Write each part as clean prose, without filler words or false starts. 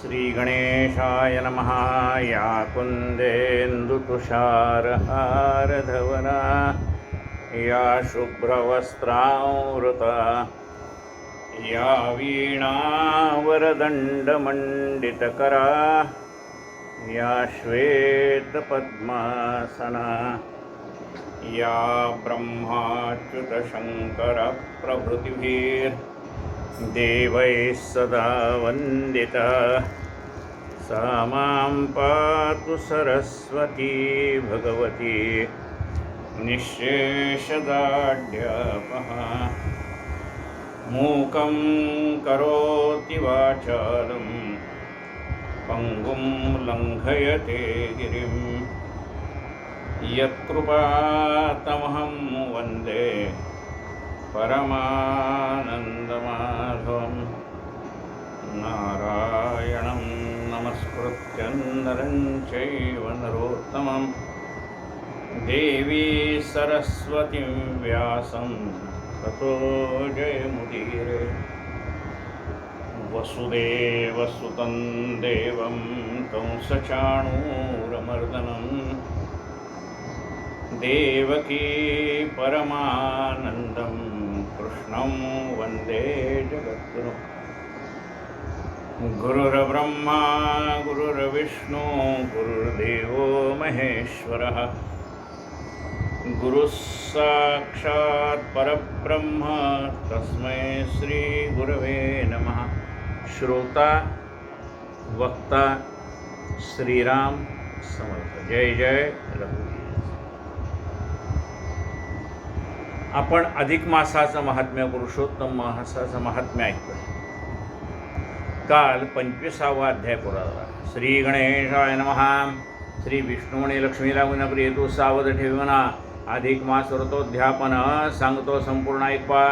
श्रीगणेशाय नमः। या कुन्देन्दुतुषारहारधवना या शुभ्रवस्त्रावृता या वीणावरदण्डमण्डितकरा या श्वेतपद्मासना या ब्रह्माच्युतशङ्करप्रभृतिभिर्देवैः सदा वन्दिता सा मां पातु सरस्वती भगवती निःशेषदाढ्यापहा। मूकं करोति वाचालं पङ्गुं लङ्घयते गिरिं यत्कृपातमहं वन्दे परमानन्दमाधवं। नारायणं नमस्कृत्य नरं चैव नरोत्तमं देवी सरस्वतीं व्यासं ततो जयमुदीरये। वसुदेवसुतं देवं कंसचाणूरमर्दनं देवकी परमानन्दं कृष्णं वन्दे जगद्गुरुं। गुरुर्ब्रह्मा गुरुर्विष्णु गुरुर्देवो महेश्वरः गुरुः साक्षात् परब्रह्म तस्मै श्री गुरवे नमः। श्रोता वक्ता श्रीराम समर्थ। जय जय रघुवीर। आपण अधिक मासाचं महात्म्य, पुरुषोत्तम मासाचं महात्म्य ऐकतोय। काल 25वा अध्याय पुरा झाला। श्री गणेशाय नमः। श्री विष्णूने लक्ष्मीला गुणप्रियतू सावध ठेवना। अधिक मास व्रतोद्यापन सांगतो संपूर्ण ऐकवा।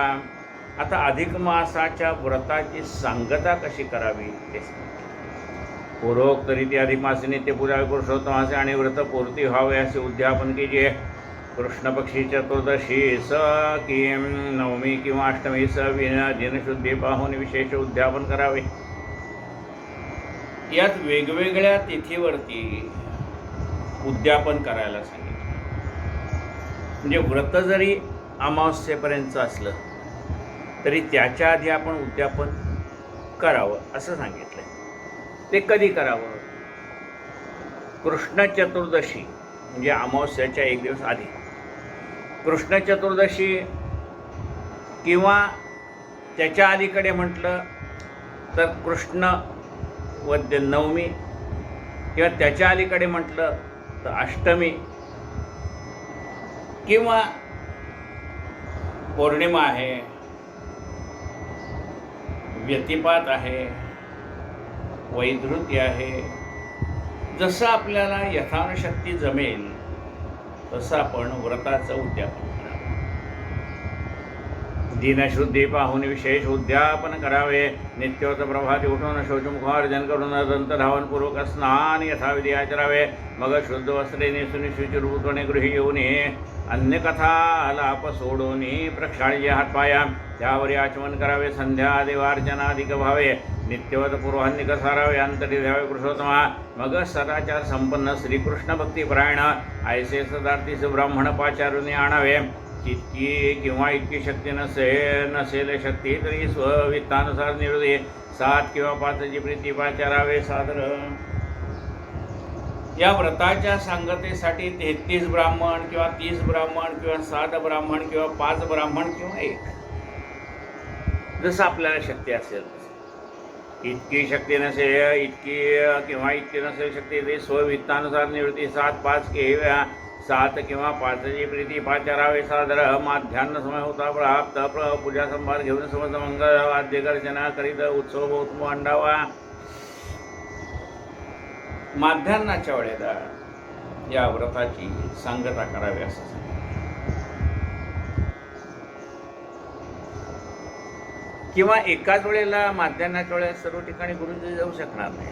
आता अधिक मासाच्या व्रताची सांगता कशी करावी ते सांगतो। पूर्वोक्त रीती अधिक मासी नित्य पूजा पुरुषोत्तमाचे आणि व्रत पूर्ती व्हावे असे उद्यापन कीजिए। कृष्ण पक्षी चतुर्दशी स की नवमी किंवा अष्टमी स दिनशुद्धी पाहून विशेष उद्यापन करावे। यात वेगवेगळ्या तिथीवरती उद्यापन करायला सांगितलं। म्हणजे व्रत जरी अमावस्येपर्यंत असलं तरी त्याच्या आधी आपण उद्यापन करावं असं सांगितलं। ते कधी करावं? कृष्ण चतुर्दशी म्हणजे अमावस्याच्या एक दिवस आधी कृष्ण चतुर्दशी किंवा त्याच्या अलीकडे म्हटलं तर कृष्ण वद्य नवमी किंवा त्याच्या अलीकडे म्हटलं तर अष्टमी किंवा पौर्णिमा आहे, व्यतिपात आहे, वैधृती आहे। जसं आपल्याला यथाशक्ती जमेल तसं आपण व्रताचं उद्यापन करावे। दिनशुद्धी पाहून विशेष उद्यापन करावे। नित्योत प्रभाती उठून शौचमुखार्जन करून दंतधावनपूर्वक स्नान यथाविधी आचरावे। मग शुद्ध वस्त्रे नेसून शुचिर्भूतपणे गृही येऊन अन्य कथा आलाप सोडून प्रक्षाळीचे हातपाया त्यावर आचमन करावे। संध्या देवार्चनाधिक भावे नित्यवत पूर्वान्निक सारावे। अंतरी द्यावे पुरुषोत्तमा। मग सदाचार संपन्न श्रीकृष्ण भक्तिपरायण ऐसे सदार्थीस ब्राह्मण पाचारुने आणावे। जितकी किंवा इतकी शक्ती नसेल शक्ती तरी स्ववित्तानुसार निवडे 7 किंवा 5ची प्रीती पाचारावे सादर। या व्रताच्या सांगतेसाठी 33 ब्राह्मण किंवा 30 ब्राह्मण किंवा 7 ब्राह्मण किंवा 5 ब्राह्मण किंवा 1 जसं आपल्याला शक्ती असेल। इतकी शक्ती नसेल इतकी किंवा इतकी नसेल शक्ती तरी स्ववित्तानुसार निवृत्ती 7, 5 किंवा 7 किंवा 5ची प्रीती पाचारावे सादर। माध्यान्ह समय होता प्राप्त पूजा संभार घेऊन समस्त मंगल वाद्य गर्जना करीत उत्सव उत्सव मांडावा। माध्यान्हाच्या वेळेला या व्रताची सांगता करावी असं सांगितलं। किंवा एकाच वेळेला माध्यान्हाच्या वेळेला सर्व ठिकाणी गुरुजी जाऊ शकणार नाही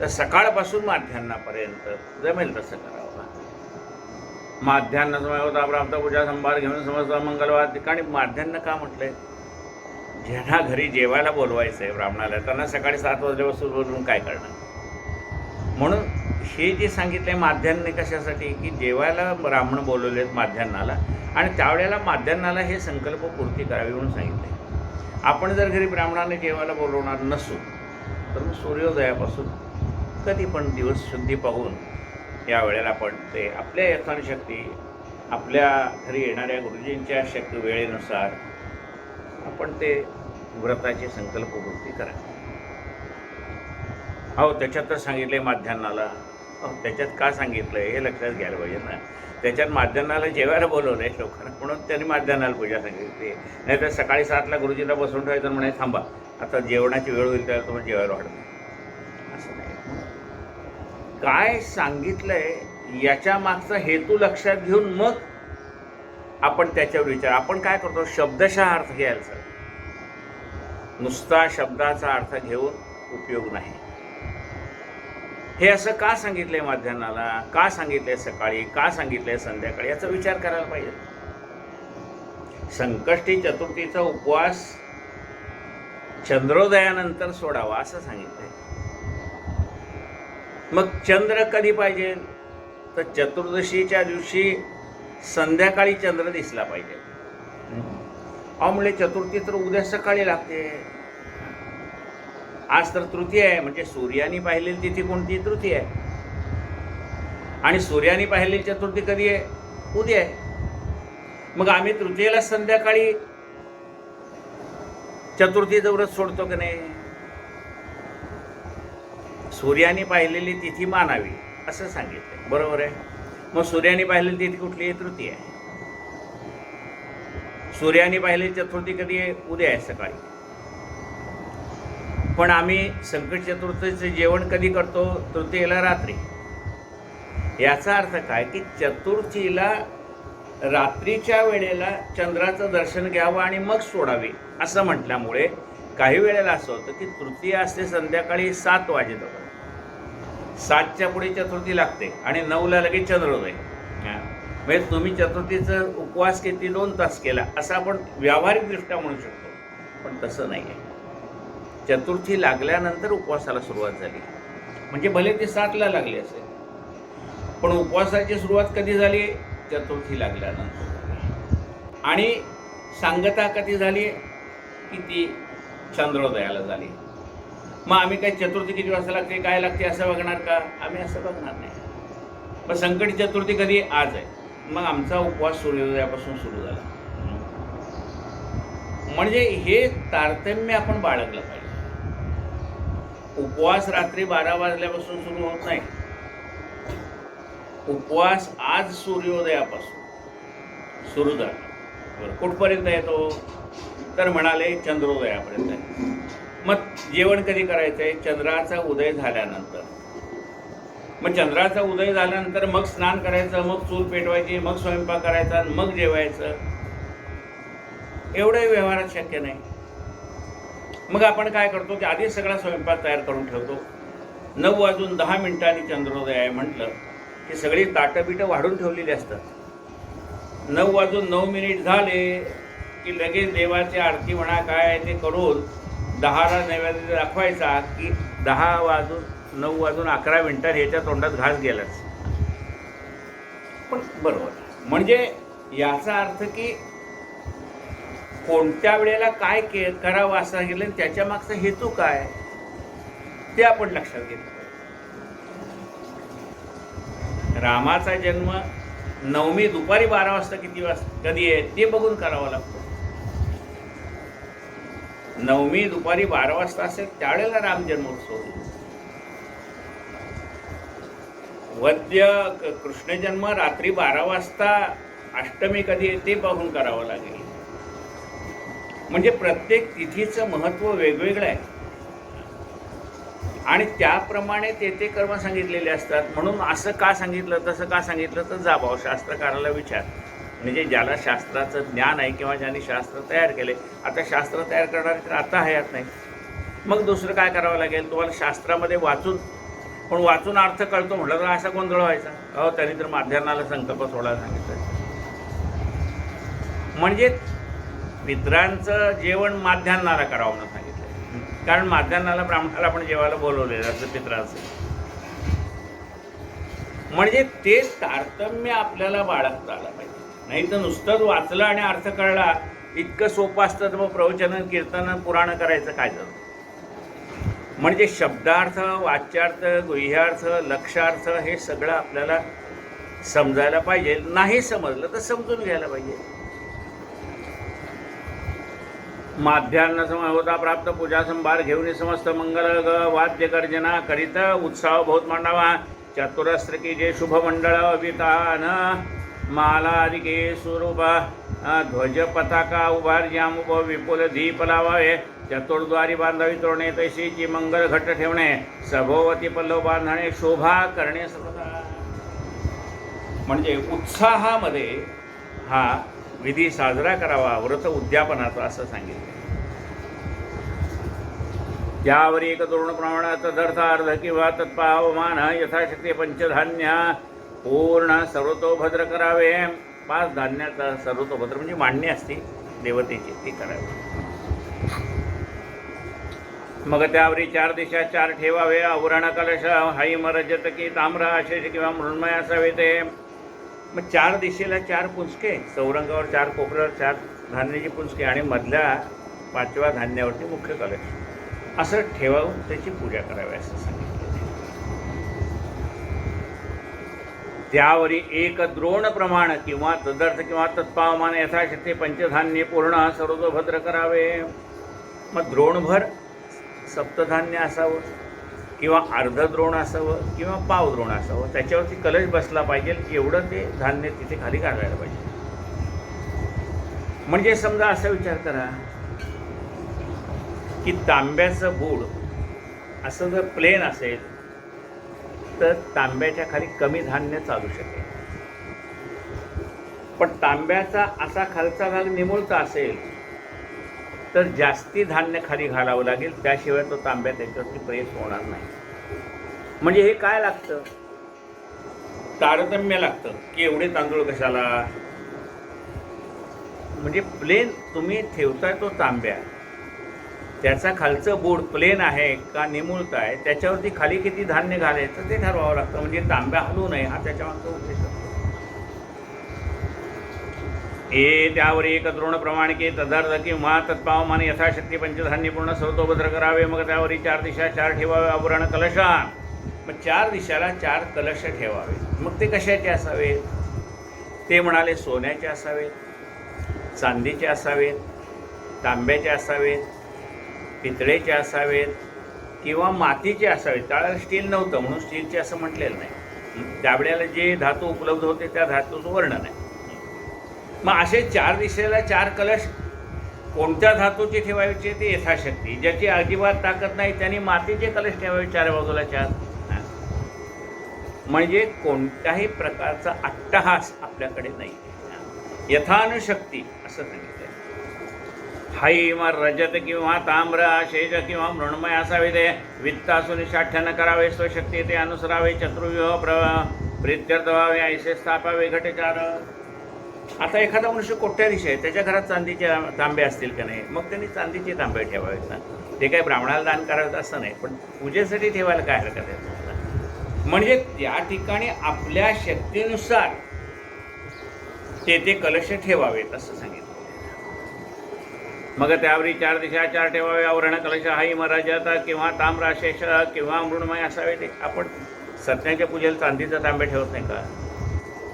तर सकाळपासून माध्यान्हापर्यंत जमेल तसं करावं। माध्यान्ह समय होता प्राप्त पूजा संभार घेऊन समस्त मंगलवार ठिकाणी माध्यान्ह का म्हटलंय? ज्यांना घरी जेवायला बोलवायचं आहे ब्राह्मणाला, त्यांना सकाळी 7 वाजल्यापासून बोलवून काय करणार? म्हणून हे जे सांगितलं आहे माध्यान्ह कशासाठी, की जेवायला ब्राह्मण बोलवलेत माध्यान्हाला, आणि त्यावेळेला माध्यान्हाला हे संकल्पपूर्ती करावी म्हणून सांगितलं आहे. आपण जर घरी ब्राह्मणाने जेवायला बोलवणार नसू तर मग सूर्योदयापासून कधी पण दिवस शुद्धी पाहून या वेळेला आपण ते आपल्या यथाशक्ती आपल्या घरी येणाऱ्या गुरुजींच्या शक्ती वेळेनुसार आपण ते व्रताची संकल्पपूर्ती करा. हो, त्याच्यातच सांगितलं आहे माध्यान्हाला. त्याच्यात का सांगितलं आहे हे लक्षात घ्यायला पाहिजे ना. त्याच्यात माध्यान्हाला जेवायला बोलवलं आहे लोकांना, म्हणून त्यांनी माध्यान्हाला पूजा सांगितली. नाहीतर सकाळी 7ला गुरुजीला बसून ठेवायचं म्हणे थांबा आता जेवणाची वेळ होईल त्याला तुम्हाला जेवायला वाढतं, असं नाही. काय सांगितलं आहे याच्या मागचा हेतू लक्षात घेऊन मग आपण त्याच्यावर विचार. आपण काय करतो, शब्दशः अर्थ घ्यायचा, नुसता शब्दाचा अर्थ घेऊन उपयोग नाही. हे असं का सांगितलंय माध्यान्हाला, का सांगितलंय सकाळी, का सांगितलंय संध्याकाळी, याचा विचार करायला पाहिजे. संकष्टी चतुर्थीचा उपवास चंद्रोदयानंतर सोडावा असं सांगितलंय. मग चंद्र कधी पाहिजे, तर चतुर्दशीच्या दिवशी संध्याकाळी चंद्र दिसला पाहिजे. म्हणजे चतुर्थी तर उद्या सकाळी लागते. आज तर तृतीय आहे, म्हणजे सूर्याने पाहिलेली तिथी कोणती, तृतीय आहे. आणि सूर्याने पाहिलेली चतुर्थी कधी आहे, उद्या आहे. मग आम्ही तृतीयेला संध्याकाळी चतुर्थीचं व्रत सोडतो की नाही? सूर्याने पाहिलेली तिथी मानावी असं सांगितलं, बरोबर आहे. मग सूर्याने पाहिलेली तिथी कुठली आहे, तृतीय आहे. सूर्याने पाहिलेली चतुर्थी कधी आहे, उद्या आहे सकाळी. पण आम्ही संकट चतुर्थीचं जेवण कधी करतो, तृतीयेला रात्री. याचा अर्थ काय, की चतुर्थीला रात्रीच्या वेळेला चंद्राचं दर्शन घ्यावं आणि मग सोडावे असं म्हटल्यामुळे काही वेळेला असं होतं की तृतीय असते संध्याकाळी 7 वाजेपर्यंत, 7च्या पुढे चतुर्थी लागते आणि 9ला लगेच चंद्रोदय. म्हणजे तुम्ही चतुर्थीचं उपवास किती 2 तास केला असं आपण व्यावहारिकदृष्ट्या म्हणू शकतो, पण तसं नाही आहे. चतुर्थी लागल्यानंतर उपवासाला सुरुवात झाली, म्हणजे भले ते 7ला लागले असेल, पण उपवासाची सुरुवात कधी झाली, चतुर्थी लागल्यानंतर. आणि सांगता कधी झाली, की ती चंद्रोदयाला झाली. मग आम्ही काय चतुर्थी किती वाजता लागते, काय लागते असं बघणार का? आम्ही असं बघणार नाही. मग संकट चतुर्थी कधी, आज आहे, मग आमचा उपवास सूर्योदयापासून सुरू झाला. म्हणजे हे तारतम्य आपण बाळगलं पाहिजे. उपवास रात्री 12 वाजल्यापासून सुरू होत नाही. उपवास आज सूर्योदयापासून सुरू झाला. बरं, कुठपर्यंत येतो, तर म्हणाले चंद्रोदयापर्यंत आहे. मग जेवण कधी करायचं आहे, चंद्राचा उदय झाल्यानंतर. मग चंद्राचा उदय झाल्यानंतर मग स्नान करायचं, मग चूल पेटवायची, मग स्वयंपाक करायचा, मग जेवायचं. एवढंही व्यवहारात शक्य नाही. मग आपण काय करतो की आधी सगळा स्वयंपाक तयार करून ठेवतो. 9:10 चंद्रोदय आहे म्हटलं की सगळी ताटंबिटं वाढून ठेवलेली असतात. 9:09 झाले की लगेच देवाची आरती म्हणा काय ते करून 10ला नैवेद्य दाखवायचा की 9:11 ह्याच्या तोंडात घास गेलाच. पण बरोबर, म्हणजे याचा अर्थ की कोणत्या वेळेला काय करावं असं सांगितलं, त्याच्या मागचा हेतू काय ते आपण लक्षात घेतलं. रामाचा जन्म नवमी दुपारी 12 वाजता कधी आहे ते बघून करावं लागतं. नवमी दुपारी 12 वाजता असेल त्यावेळेला राम जन्मोत्सव. वद्य कृष्ण जन्म रात्री 12 वाजता अष्टमी कधी आहे ते बघून करावं लागेल. म्हणजे प्रत्येक तिथीचं महत्त्व वेगवेगळं आहे आणि त्याप्रमाणे ते कर्म सांगितलेले असतात. म्हणून असं का सांगितलं, तसं का सांगितलं, तर जा भाऊ शास्त्रकाराला विचार. म्हणजे ज्याला शास्त्राचं ज्ञान आहे किंवा ज्यांनी शास्त्र तयार केले. आता शास्त्र तयार करणारे तर आता हयात नाही, मग दुसरं काय करावं लागेल, तुम्हाला शास्त्रामध्ये वाचून अर्थ कळतो म्हटलं तर असा गोंधळ व्हायचा. त्यांनी तर माध्यान्हाला संकल्प सोडायला सांगितलं. म्हणजे पितरांचं जेवण माध्यान्नाला करावं म्हणून सांगितलं, कारण माध्यान्नाला ब्राह्मणाला आपण जेवायला बोलवलेलं असं पितरांचं. म्हणजे ते तारतम्य आपल्याला बाळगता आलं पाहिजे. नाही तर नुसतंच वाचलं आणि अर्थ कळला इतकं सोपं असतं तर मग प्रवचन कीर्तन पुराण करायचं काय झालं. म्हणजे शब्दार्थ, वाच्यार्थ, गुह्यार्थ, लक्षार्थ हे सगळं आपल्याला समजायला पाहिजे. नाही समजलं तर समजून घ्यायला पाहिजे. माध्यान्ह समय होता प्राप्त पूजा संभार घेऊन समस्त मंगल वाद्य गर्जना करीत उत्साह बहुत मांडावा. चतुरस्त्र की जे शुभ मंडळ वितान मालादिके स्वरूप ध्वज पताका उभार विपुल दीप लावावे. चतुर्द्वारी बांधावी तोरणे तैशीची मंगल घट ठेवणे. सभोवती पल्लव बांधणे शोभा करणे सर्वदा. म्हणजे उत्साहामध्ये हा विधी साजरा करावा व्रत उद्यापनाचा असं सांगितलं. त्यावरी एक तरुण प्रमाणात तदर्थार्ध किंवा तत्पावमान यथाशक्ती पंचधान्य पूर्ण सर्वतोभद्र करावे. 5 धान्याचा सर्वतोभद्र म्हणजे मांडणी असते देवतेची ती करावी. मग त्यावरी 4 दिशा 4 ठेवावे. आवरण कलश हाईम रजत की ताम्र आशेष किंवा मृण्मय असावे ते. मग 4 दिशेला 4 पुंजके, चौरंगावर 4 कोपऱ्यावर 4 धान्याची पुंजके आणि मधल्या 5व्या धान्यावरती मुख्य कलश असं ठेवावून त्याची पूजा करावी असं सांगितलं. त्यावरी एक द्रोण प्रमाण किंवा तदर्थ किंवा तत्पावमान यथाशक्ती पंचधान्य पूर्ण सर्वतोभद्र करावे. मग द्रोणभर सप्तधान्य असावं किंवा अर्ध द्रोण असावं किंवा पाव द्रोण असावं. त्याच्यावरती कलश बसला पाहिजे एवढं ते धान्य तिथे खाली घालायला पाहिजे. म्हणजे समजा असा विचार करा की तांब्याचं बूड असं जर प्लेन असेल तर तांब्याच्या खाली कमी धान्य चालू शकेल. पण तांब्याचा असा खालचा भाग निमुळता असेल तर जास्ती धान्य खाली घालावं लागेल, त्याशिवाय तो तांब्या त्याच्यावरती प्रेस होणार नाही. म्हणजे हे काय लागतं, तारतम्य लागतं की एवढे तांदूळ कशाला. म्हणजे प्लेन तुम्ही ठेवताय तो तांब्या, त्याचा खालचं बोर्ड प्लेन आहे का निमुळत आहे त्याच्यावरती खाली किती धान्य घालायचं ते ठरवावं लागतं. म्हणजे तांब्या हलवू नये हा त्याच्यामागचा उद्देश असतो. त्यावर एक द्रोण प्रमाणिके तदर्थ किंवा तत्पावमान यथाशक्ती पंचधान्य पूर्ण सर्वतोभद्र करावे. मग त्यावरी 4 दिशा 4 ठेवावे. आवरण कलश, मग 4 दिशाला 4 कलश ठेवावे. मग ते कशाचे असावेत, ते म्हणाले सोन्याचे असावेत, चांदीचे असावेत, तांब्याचे असावेत, पितळेचे असावेत किंवा मातीचे असावेत. त्यावेळेला स्टील नव्हतं म्हणून स्टीलचे असं म्हटलेलं नाही. त्यावेळेला जे धातू उपलब्ध होते त्या धातूचं वर्णन आहे. मग असे 4 दिशेला 4 कलश कोणत्या धातूचे ठेवायचे ते यथाशक्ती. ज्याची अजिबात ताकद नाही त्यांनी मातीचे कलश ठेवावे 4 बाजूला 4. म्हणजे कोणत्याही प्रकारचा अट्टहास आपल्याकडे नाही. यथानुशक्ती असं सांगितलं. हाईम रजत किंवा ताम्र शेज किंवा मृण्मय असावे ते. वित्तासून साठ्यानं करावे. स्वशक्ती ते अनुसरावे. चतुर्व्यूह प्रीत्यर्थ व्हावे. ऐसे स्थापावे घटचार. आता एखादा मनुष्य कोट्याधीश आहे, त्याच्या घरात चांदीचे तांबे असतील का नाही, मग त्यांनी चांदीचे तांबे ठेवावेत ना. ते काही ब्राह्मणाला दान करावेत असं नाही, पण पूजेसाठी ठेवायला काय हरकत आहे. म्हणजे त्या ठिकाणी आपल्या शक्तीनुसार ते कलश ठेवावेत असं सांगितलं. मग त्यावरी 4 दिशा 4 ठेवावे. आवरण कलश हाईम रजत किंवा ताम्राशेष किंवा मृण्मय असावे ते. आपण सत्याच्या पूजेला चांदीचा तांबे ठेवत नाही का,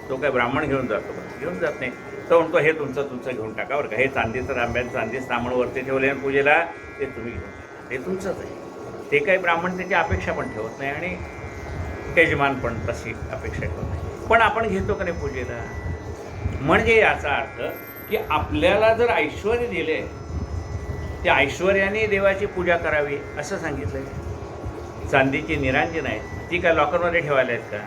तो काय ब्राह्मण घेऊन जातो का, घेऊन जात नाही. तो म्हणतो हे तुमचं घेऊन टाका बरं का, हे चांदीचं तांब्यात चांदीच तांबणवरती ठेवले आणि पूजेला ते तुम्ही घेऊन टाका, ते तुमचंच आहे. ते काही ब्राह्मण त्याची अपेक्षा पण ठेवत नाही आणि यजमान पण तशी अपेक्षा ठेवत नाही. पण आपण घेतो का नाही पूजेला. म्हणजे याचा अर्थ की आपल्याला जर ऐश्वर दिले त्या ऐश्वर्याने देवाची पूजा करावी असं सांगितलं आहे. चांदीची निरांजन आहेत, ती काय लॉकरमध्ये ठेवायला आहेत का.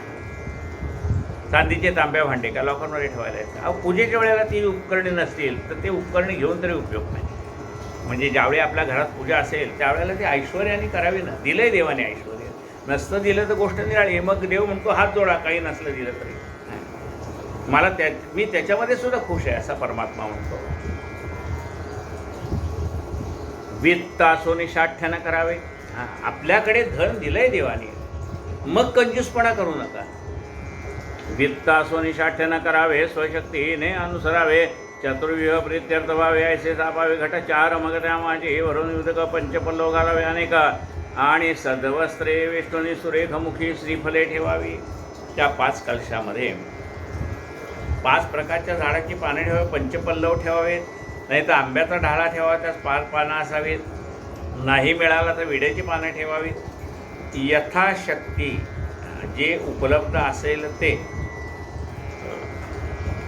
चांदीचे तांब्या भांडे का लॉकरमध्ये ठेवायला आहेत का. पूजेच्या वेळेला ती उपकरणे नसतील तर ते उपकरणे घेऊन तरी उपयोग नाही. म्हणजे ज्यावेळी आपल्या घरात पूजा असेल त्यावेळेला ती ऐश्वर्याने करावी ना. दिलं आहे देवाने ऐश्वर्य, नसतं दिलं तर गोष्ट निराळी. मग देव म्हणतो हात जोडा, काही नसलं दिलं तरी मला मी त्याच्यामध्ये सुद्धा खुश आहे असा परमात्मा म्हणतो. वित्तासोनी साठ्यानं करावे. आपल्याकडे धन दिलंय देवाने, मग कंजूसपणा करू नका. वित्तासोनी साठ्यानं करावे, स्वशक्तीने अनुसरावे, चतुर्व्यूह प्रीत्यर्थ व्हावे, ऐसे सापावे घट चार, मग त्या माझे भरून उदक पंचपल्लव घालावे अनेक, आणि सद्वस्त्रे विष्णूनी सुरेखमुखी श्रीफले ठेवावी. त्या 5 कलशामध्ये 5 प्रकारच्या झाडाची पाने ठेवावी, पंचपल्लव ठेवावेत, नाही तर आंब्याचा ढाळा ठेवावा, त्यास 5 पानं असावीत, नाही मिळाला तर विड्याची पानं ठेवावीत. यथाशक्ती जे उपलब्ध असेल ते.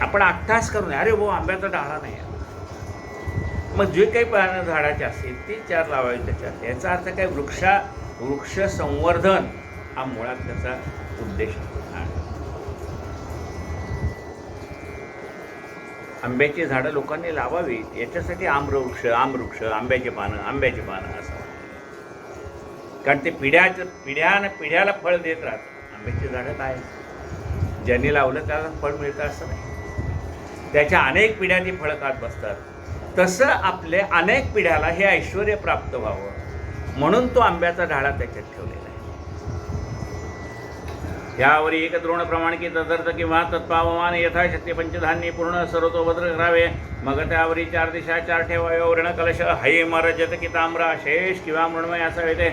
आपण अट्टास करू नये, अरे भाऊ आंब्याचा ढाळा नाही, मग जे काही पानं झाडाचे असतील ती 4 लावावी त्याच्यात. याचा अर्थ काय, वृक्ष संवर्धन हा मुळात त्याचा उद्देश आहे. आंब्याची झाडं लोकांनी लावावीत, याच्यासाठी आमवृक्ष, आंब्याची पानं असं. कारण ते पिढ्याला फळ देत राहतं. आंब्याची झाडं काय, ज्यांनी लावलं त्याला फळ मिळतं असं नाही, त्याच्या अनेक पिढ्या ती फळं खात बसतात. तसं आपले अनेक पिढ्याला हे ऐश्वर प्राप्त व्हावं म्हणून तो आंब्याचा ढाळा त्याच्यात ठेवलेला आहे. यावरी एक द्रोण प्रमाणित तदर्थ किंवा तत्पावमान यथाशक्ती पंचधान्य पूर्ण सर्वतोभद्र करावे, मग त्यावरी 4 दिशा 4 ठेवावे. वर्ण कलश हैमरजत की ताम्र शेष किंवा मृण्मय असावे. ते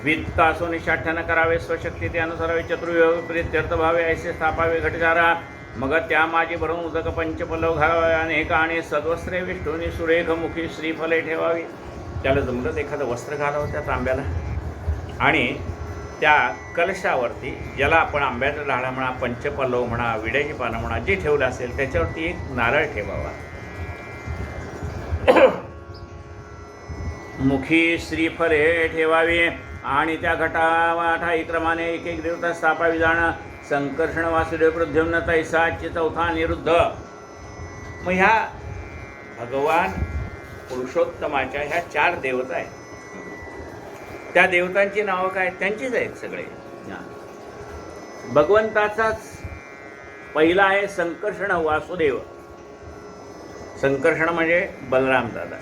वित्तासोनी साठ्यानं करावे, स्वशक्ती ते अनुसरावे, चतुर्व्यूह प्रीत्यर्थ भावे, ऐसे स्थापावे घटचारा, मग त्या माझी भरून उदक पंचपल्लव घालावे अनेक, आणि सद्वस्त्रे विष्णूनी सुरेखमुखी श्रीफले ठेवावी. त्याला जमलं एखादं वस्त्र घालावं त्या तांब्याला, आणि त्या कलशावरती ज्याला आपण आंब्याचा ढाळा म्हणा, पंचपल्लव म्हणा, विड्याची पानं म्हणा, जे ठेवलं असेल त्याच्यावरती एक नारळ ठेवावा. मुखी श्रीफले ठेवावी, आणि त्या घटावाठाई क्रमाने एक देवता स्थापावी. जाणं संकर्षण वासुदेव प्रद्युम्न तैसाची 4था अनिरुद्ध. मग ह्या भगवान पुरुषोत्तमाच्या ह्या 4 देवता आहेत. त्या देवतांची नावं काय, त्यांचीच आहेत सगळे. भगवंताचाच पहिला आहे संकर्षण वासुदेव. संकर्षण म्हणजे बलराम दादा.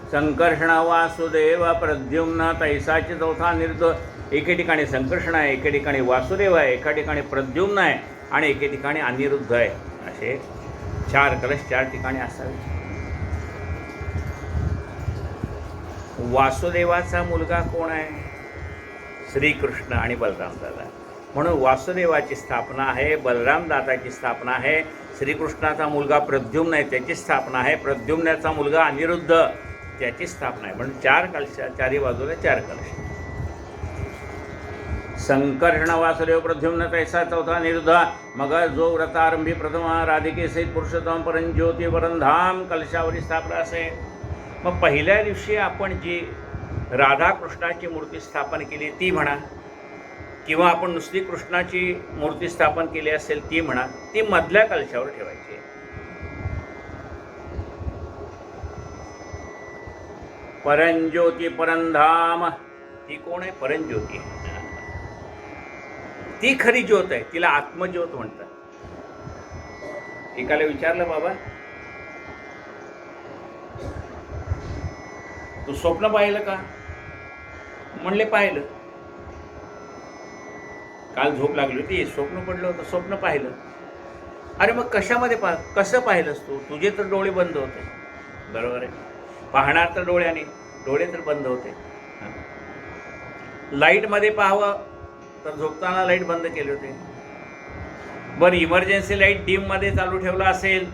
संकर्षण वासुदेव प्रद्युम्न तैसाची 4था अनिरुद्ध. एके ठिकाणी संकर्षण आहे, एके ठिकाणी वासुदेव आहे, एका ठिकाणी प्रद्युम्न आहे, आणि एके ठिकाणी अनिरुद्ध आहे. असे 4 कलश 4 ठिकाणी असावे. वासुदेवाचा मुलगा कोण आहे, श्रीकृष्ण आणि बलराम दादा. म्हणून वासुदेवाची स्थापना आहे, बलराम दादाची स्थापना आहे. श्रीकृष्णाचा मुलगा प्रद्युम्न आहे, त्याची स्थापना आहे. प्रद्युम्नाचा मुलगा अनिरुद्ध, त्याची स्थापना आहे. म्हणून 4 कलश, 4ही बाजूला 4 कलश. संकर्षण वासुदेव प्रद्युम्न तैसा 4था अनिरुद्ध. मग जो व्रतारंभी प्रथम राधिके सहित पुरुषोत्तम परंज्योती परंधाम कलशावरी स्थापना असे. मग पहिल्या दिवशी आपण जी राधाकृष्णाची मूर्ती स्थापन केली ती म्हणा, किंवा आपण नुसती कृष्णाची मूर्ती स्थापन केली असेल ती म्हणा, ती मधल्या कलशावर ठेवायची. परंज्योती परंधाम, ती कोण आहे, परंज्योती. ती खरी ज्योत आहे, तिला आत्मज्योत म्हणतात. एकाला विचारलं, बाबा तू स्वप्न पाहिलं का? म्हणले पाहिलं. काल झोप लागली होती, स्वप्न पडलं होतं, स्वप्न पाहिलं. अरे मग कशामध्ये कसं पाहिलंस तू? तुझे तर डोळे बंद होते. बरोबर आहे, पाहणार तर डोळ्याने, डोळे तर बंद होते. लाईटमध्ये पाहावं तर झोपताना लाईट बंद केले होते. बरं, इमर्जन्सी लाईट डीममध्ये चालू ठेवला असेल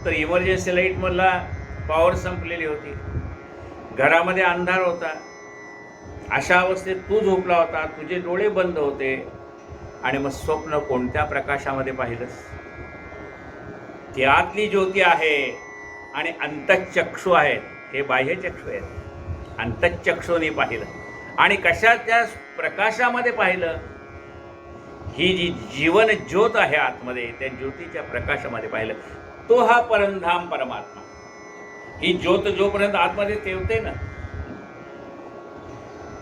तर इमर्जन्सी लाईटमधला पॉवर संपलेली होती. घरामध्ये अंधार होता, अशा अवस्थेत तू झोपला होता, तुझे डोळे बंद होते, आणि मग स्वप्न कोणत्या प्रकाशामध्ये पाहिलंस? ती आतली ज्योती आहे. आणि अंतःचक्षु आहेत, हे बाह्यचक्षु आहेत. अंतःचक्षुने पाहिलं, आणि कशाच्या प्रकाशामध्ये पाहिलं? ही जी जीवन ज्योत आहे आतमध्ये, त्या ज्योतीच्या प्रकाशामध्ये पाहिलं. तो हा परमधाम परमात्मा. ही ज्योत जोपर्यंत आतमध्ये तेवते ना,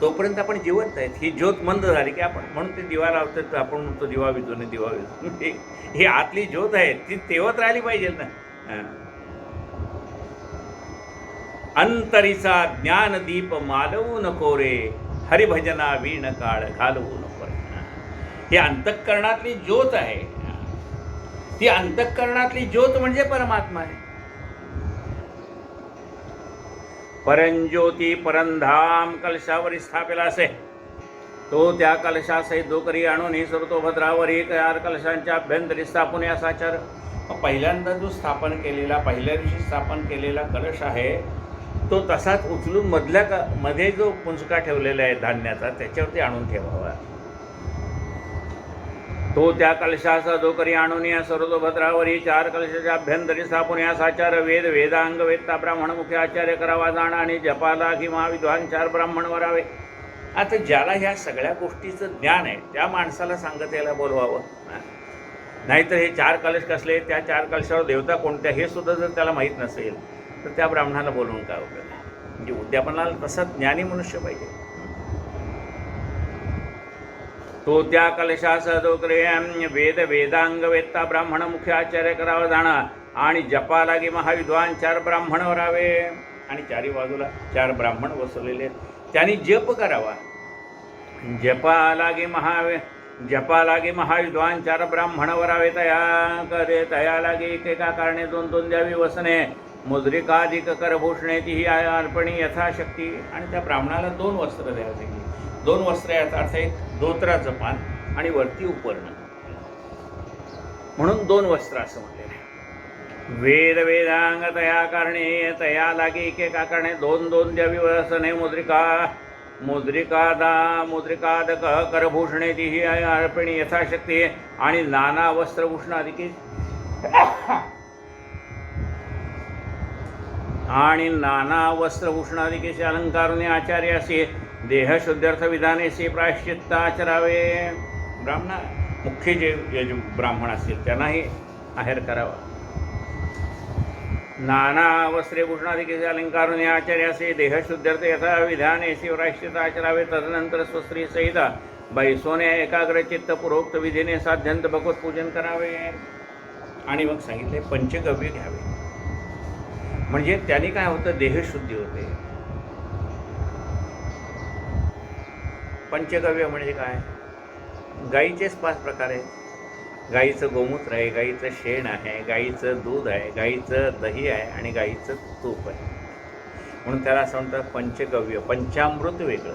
तोपर्यंत आपण जिवंत आहेत. ही ज्योत मंद झाली की आपण म्हणून ते दिवा लावतो, तर आपण म्हणतो दिवा विजून दिवा विजून. ही आतली ज्योत आहे, ती तेवत राहिली पाहिजे ना. अंतरीचा ज्ञानदीप मालवू नको रे, हरिभजना वीण काळ घालवू नको रे. ही अंतःकरणातली ज्योत आहे. ती अंतःकरणातली ज्योत म्हणजे परमात्मा आहे. परंज्योती परंधाम कलशावर स्थापिला असे, तो त्या कलशासहित डोकरी आणून ही सुरतोभद्रावर एक 4 कलशांच्या अभ्यंतरी स्थापून या साचार. पहिल्यांदा जो स्थापन केलेला, पहिल्या दिवशी स्थापन केलेला कलश आहे तो तसाच उचलून मध्ये जो पुंजका ठेवलेला आहे धान्याचा त्याच्यावरती आणून ठेवावा. तो त्या कलशाचा डोकरी आणून या सुरतोभद्रावर 4 कलशाच्या अभ्यंतरी स्थापून या साचार. वेद वेदांग वेदता ब्राह्मण मुख्य आचार्य करावा जाणं आणि जपाला किंवा विद्वान 4 ब्राह्मण वरावे. आता ज्याला ह्या सगळ्या गोष्टीचं ज्ञान आहे त्या माणसाला सांगत याला बोलवावं. नाहीतर हे 4 कलश कसले, त्या 4 कलशावर देवता कोणत्या हे सुद्धा जर त्याला माहीत नसेल तर त्या ब्राह्मणाला बोलवून काय उपयोग आहे. म्हणजे उद्यापनाला तसा ज्ञानी मनुष्य पाहिजे. तो त्या कलशाचा डोकरे वेद वेदांग वेदता ब्राह्मण मुख्य आचार्य करावा जाणं आणि जपा लागे महाविद्वान 4 ब्राह्मण वरावे. आणि 4ही बाजूला 4 ब्राह्मण बसवलेले त्यांनी जप करावा. जपा लागे महाविद्वान 4 ब्राह्मण वरावे. तया लागे एकेका कारणे 2 द्यावी वसने. मुद्रिकाधिक करभूषणे ती अर्पणी यथाशक्ती. आणि त्या ब्राह्मणाला 2 वस्त्र द्यावे. 2 वस्त्र याचा अर्थ एक धोत्राचं पान आणि वरती उपरणं, म्हणून 2 वस्त्र असं म्हटलेलं आहे. वेद वेदांग तया कारणे तया लागे एकेका कारणे 2 द्यावी वसने. मुद्रिकादक करभूषणे ती अर्पणी यथाशक्ती. आणि नाना वस्त्रभूषण अधिकी अलंकारुने आचार्य असे देहशुद्ध्यर्थ विधानेशी प्रायश्चित्त आचरावे. ब्राह्मण मुख्य जे ब्राह्मण असतील त्यांनाही आहेर करावा. नाना वस्त्रे भूषणाधिकेशी अलंकारुने आचार्य असे देहशुद्ध्यर्थ यथा विधानेशी प्रायश्चित्त आचरावे. तदनंतर स्वस्त्री सहित बैसोने एकाग्रचित्त पूर्वोक्त विधीने साध्यंत भगवत पूजन करावे. आणि मग सांगितले पंचगव्य घ्यावे. म्हणजे त्याने काय होतं, देहशुद्धी होते. पंचगव्य म्हणजे काय, गाईचेच 5 प्रकार आहेत. गाईचं गोमूत्र आहे, गाईचं शेण आहे, गाईचं दूध आहे, गाईचं दही आहे आणि गाईचं तूप आहे. म्हणून त्याला असं म्हणतात पंचगव्य. पंचामृत वेगळं.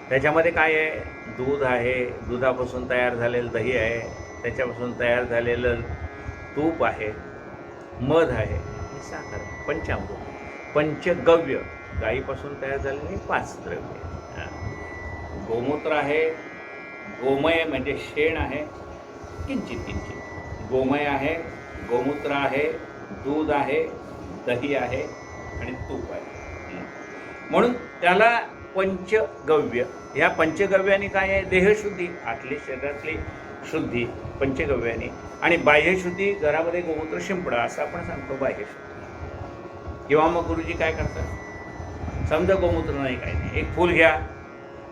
त्याच्यामध्ये काय आहे, दूध आहे, दुधापासून तयार झालेलं दही आहे, त्याच्यापासून तयार झालेलं तूप आहे, मध आहे, साखर. पंचामृत. पंचगव्य गाईपासून तयार झालेली 5 द्रव्ये. गोमूत्र आहे, गोमय म्हणजे शेण आहे, किंचित गोमय आहे, गोमूत्र आहे, दूध आहे, दही आहे आणि तूप आहे. म्हणून त्याला पंचगव्य. ह्या पंचगव्याने काय आहे, देहशुद्धी, आतली शरीरातली शुद्धी पंचगव्याने. आणि बाह्यशुद्धी घरामध्ये गोमूत्र शिंपडा असं आपण सांगतो बाह्यशुद्धी. किंवा मग गुरुजी काय करतात, समजा गोमूत्र नाही, काही नाही, एक फूल घ्या,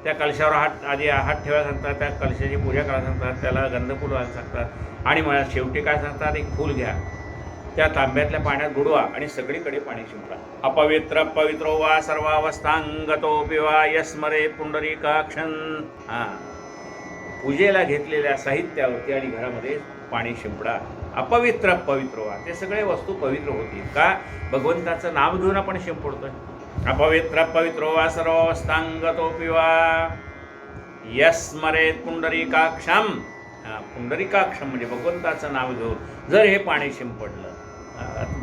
त्या कलशावर आधी हात ठेवायला सांगतात, त्या कलशाची पूजा करायला सांगतात, त्याला गंधफूल व्हायला सांगतात. आणि मला शेवटी काय सांगतात, एक फूल घ्या, त्या तांब्यातल्या पाण्यात बुडवा आणि सगळीकडे पाणी शिंपडा. अपवित्र पवित्रो वा सर्वावस्थांगतो पिवा यस्मरे पुंडरीकाक्षं. पूजेला घेतलेल्या साहित्यावरती आणि घरामध्ये पाणी शिंपडा. अपवित्र पवित्रो वा, ते सगळे वस्तू पवित्र होतील का, भगवंताचं नाव घेऊन आपण शिंपडतोय. अपवित्र पवित्रो वा सर्वावस्थांगतोऽपि वा यस्मरेत पुंडरीकाक्षम. पुंडरीकाक्षम म्हणजे भगवंताचं नाव घेऊन जर हे पाणी शिंपडलं.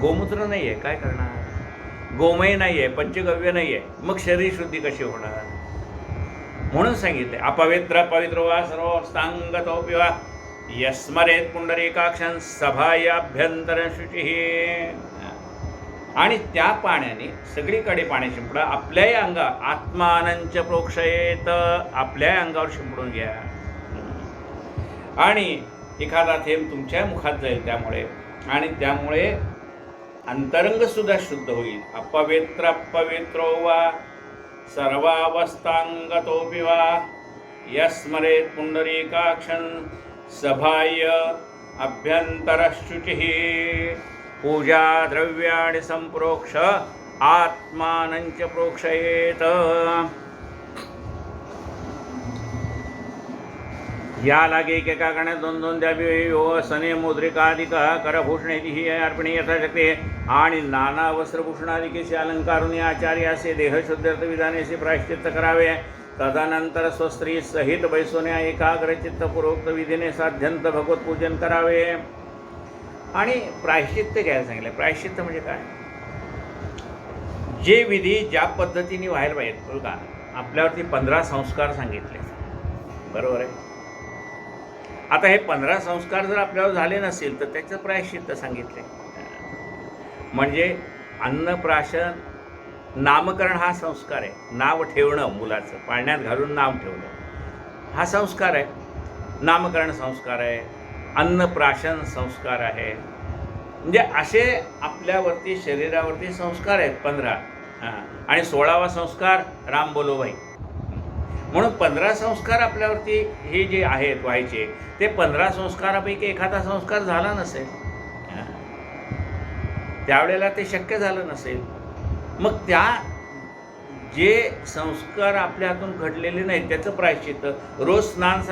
गोमूत्र नाही आहे, काय करणार, गोमय नाही आहे, पंचगव्य नाही आहे, मग शरीर शुद्धी कशी होणार. म्हणून सांगितले अपवित्र पवित्रो वा सर्वावस्थांगतोऽपि वा यस्मरेत पुंडरीकाक्षं सभायाभ्यंतर शुचिः. आणि त्या पाण्याने सगळीकडे पाणी शिंपडा. आपल्याही आत्मानंच प्रोक्षयेत, आपल्याही अंगावर शिंपडून घ्या. आणि एखादा थेंब तुमच्या मुखात जाईल त्यामुळे, आणि त्यामुळे अंतरंग सुद्धा शुद्ध होईल. अपवित्र पवित्रो वा सर्वावस्थांगतोऽपि वा यस्मरेत पुंडरीकाक्षं सभाय अभ्यंतरशुचिः. पूजा द्रव्याणि संप्रोक्ष आत्मानंच प्रोक्षयेत। या लागे एकेका गण्यात दोन दोन द्यावी सने मुद्रिकाधिक करभूषणेची ही अर्पणी यथाशक्ती आणि नाना वस्त्रभूषणादिकेशी अलंकारुनी आचार्य असे देहशुद्ध्यर्थ विधानेशी प्रायश्चित्त करावे। तदनंतर स्वस्त्री सहित बैसोन्या एकाग्र चित्तपूर्वक विधीने साध्यंत भगवत पूजन करावे। आणि प्रायश्चित्त घ्यायला सांगितलं। प्रायश्चित्त म्हणजे काय? जे विधी ज्या पद्धतीने व्हायला पाहिजेत बघा, आपल्यावरती 15 संस्कार सांगितले, बरोबर आहे। आता हे 15 संस्कार जर आपल्यावर झाले नसेल तर त्याचं प्रायश्चित्त सांगितले। म्हणजे अन्नप्राशन, नामकरण हा संस्कार आहे। नाव ठेवणं, मुलाचं पाळण्यात घालून नाव ठेवणं हा संस्कार आहे, नामकरण संस्कार आहे, अन्नप्राशन संस्कार आहे। म्हणजे असे आपल्यावरती शरीरावरती संस्कार आहेत 15। आणि 16वा संस्कार राम बोलो भाई। म्हणून 15 संस्कार आपल्यावरती हे जे आहेत व्हायचे, ते 15 संस्कारापैकी एखादा संस्कार झाला नसेल, त्यावेळेला ते शक्य झालं नसेल, मग त्या जे संस्कार आपल्या हातून घडलेले नाहीत त्याचं प्रायश्चित्त। रोज स्नान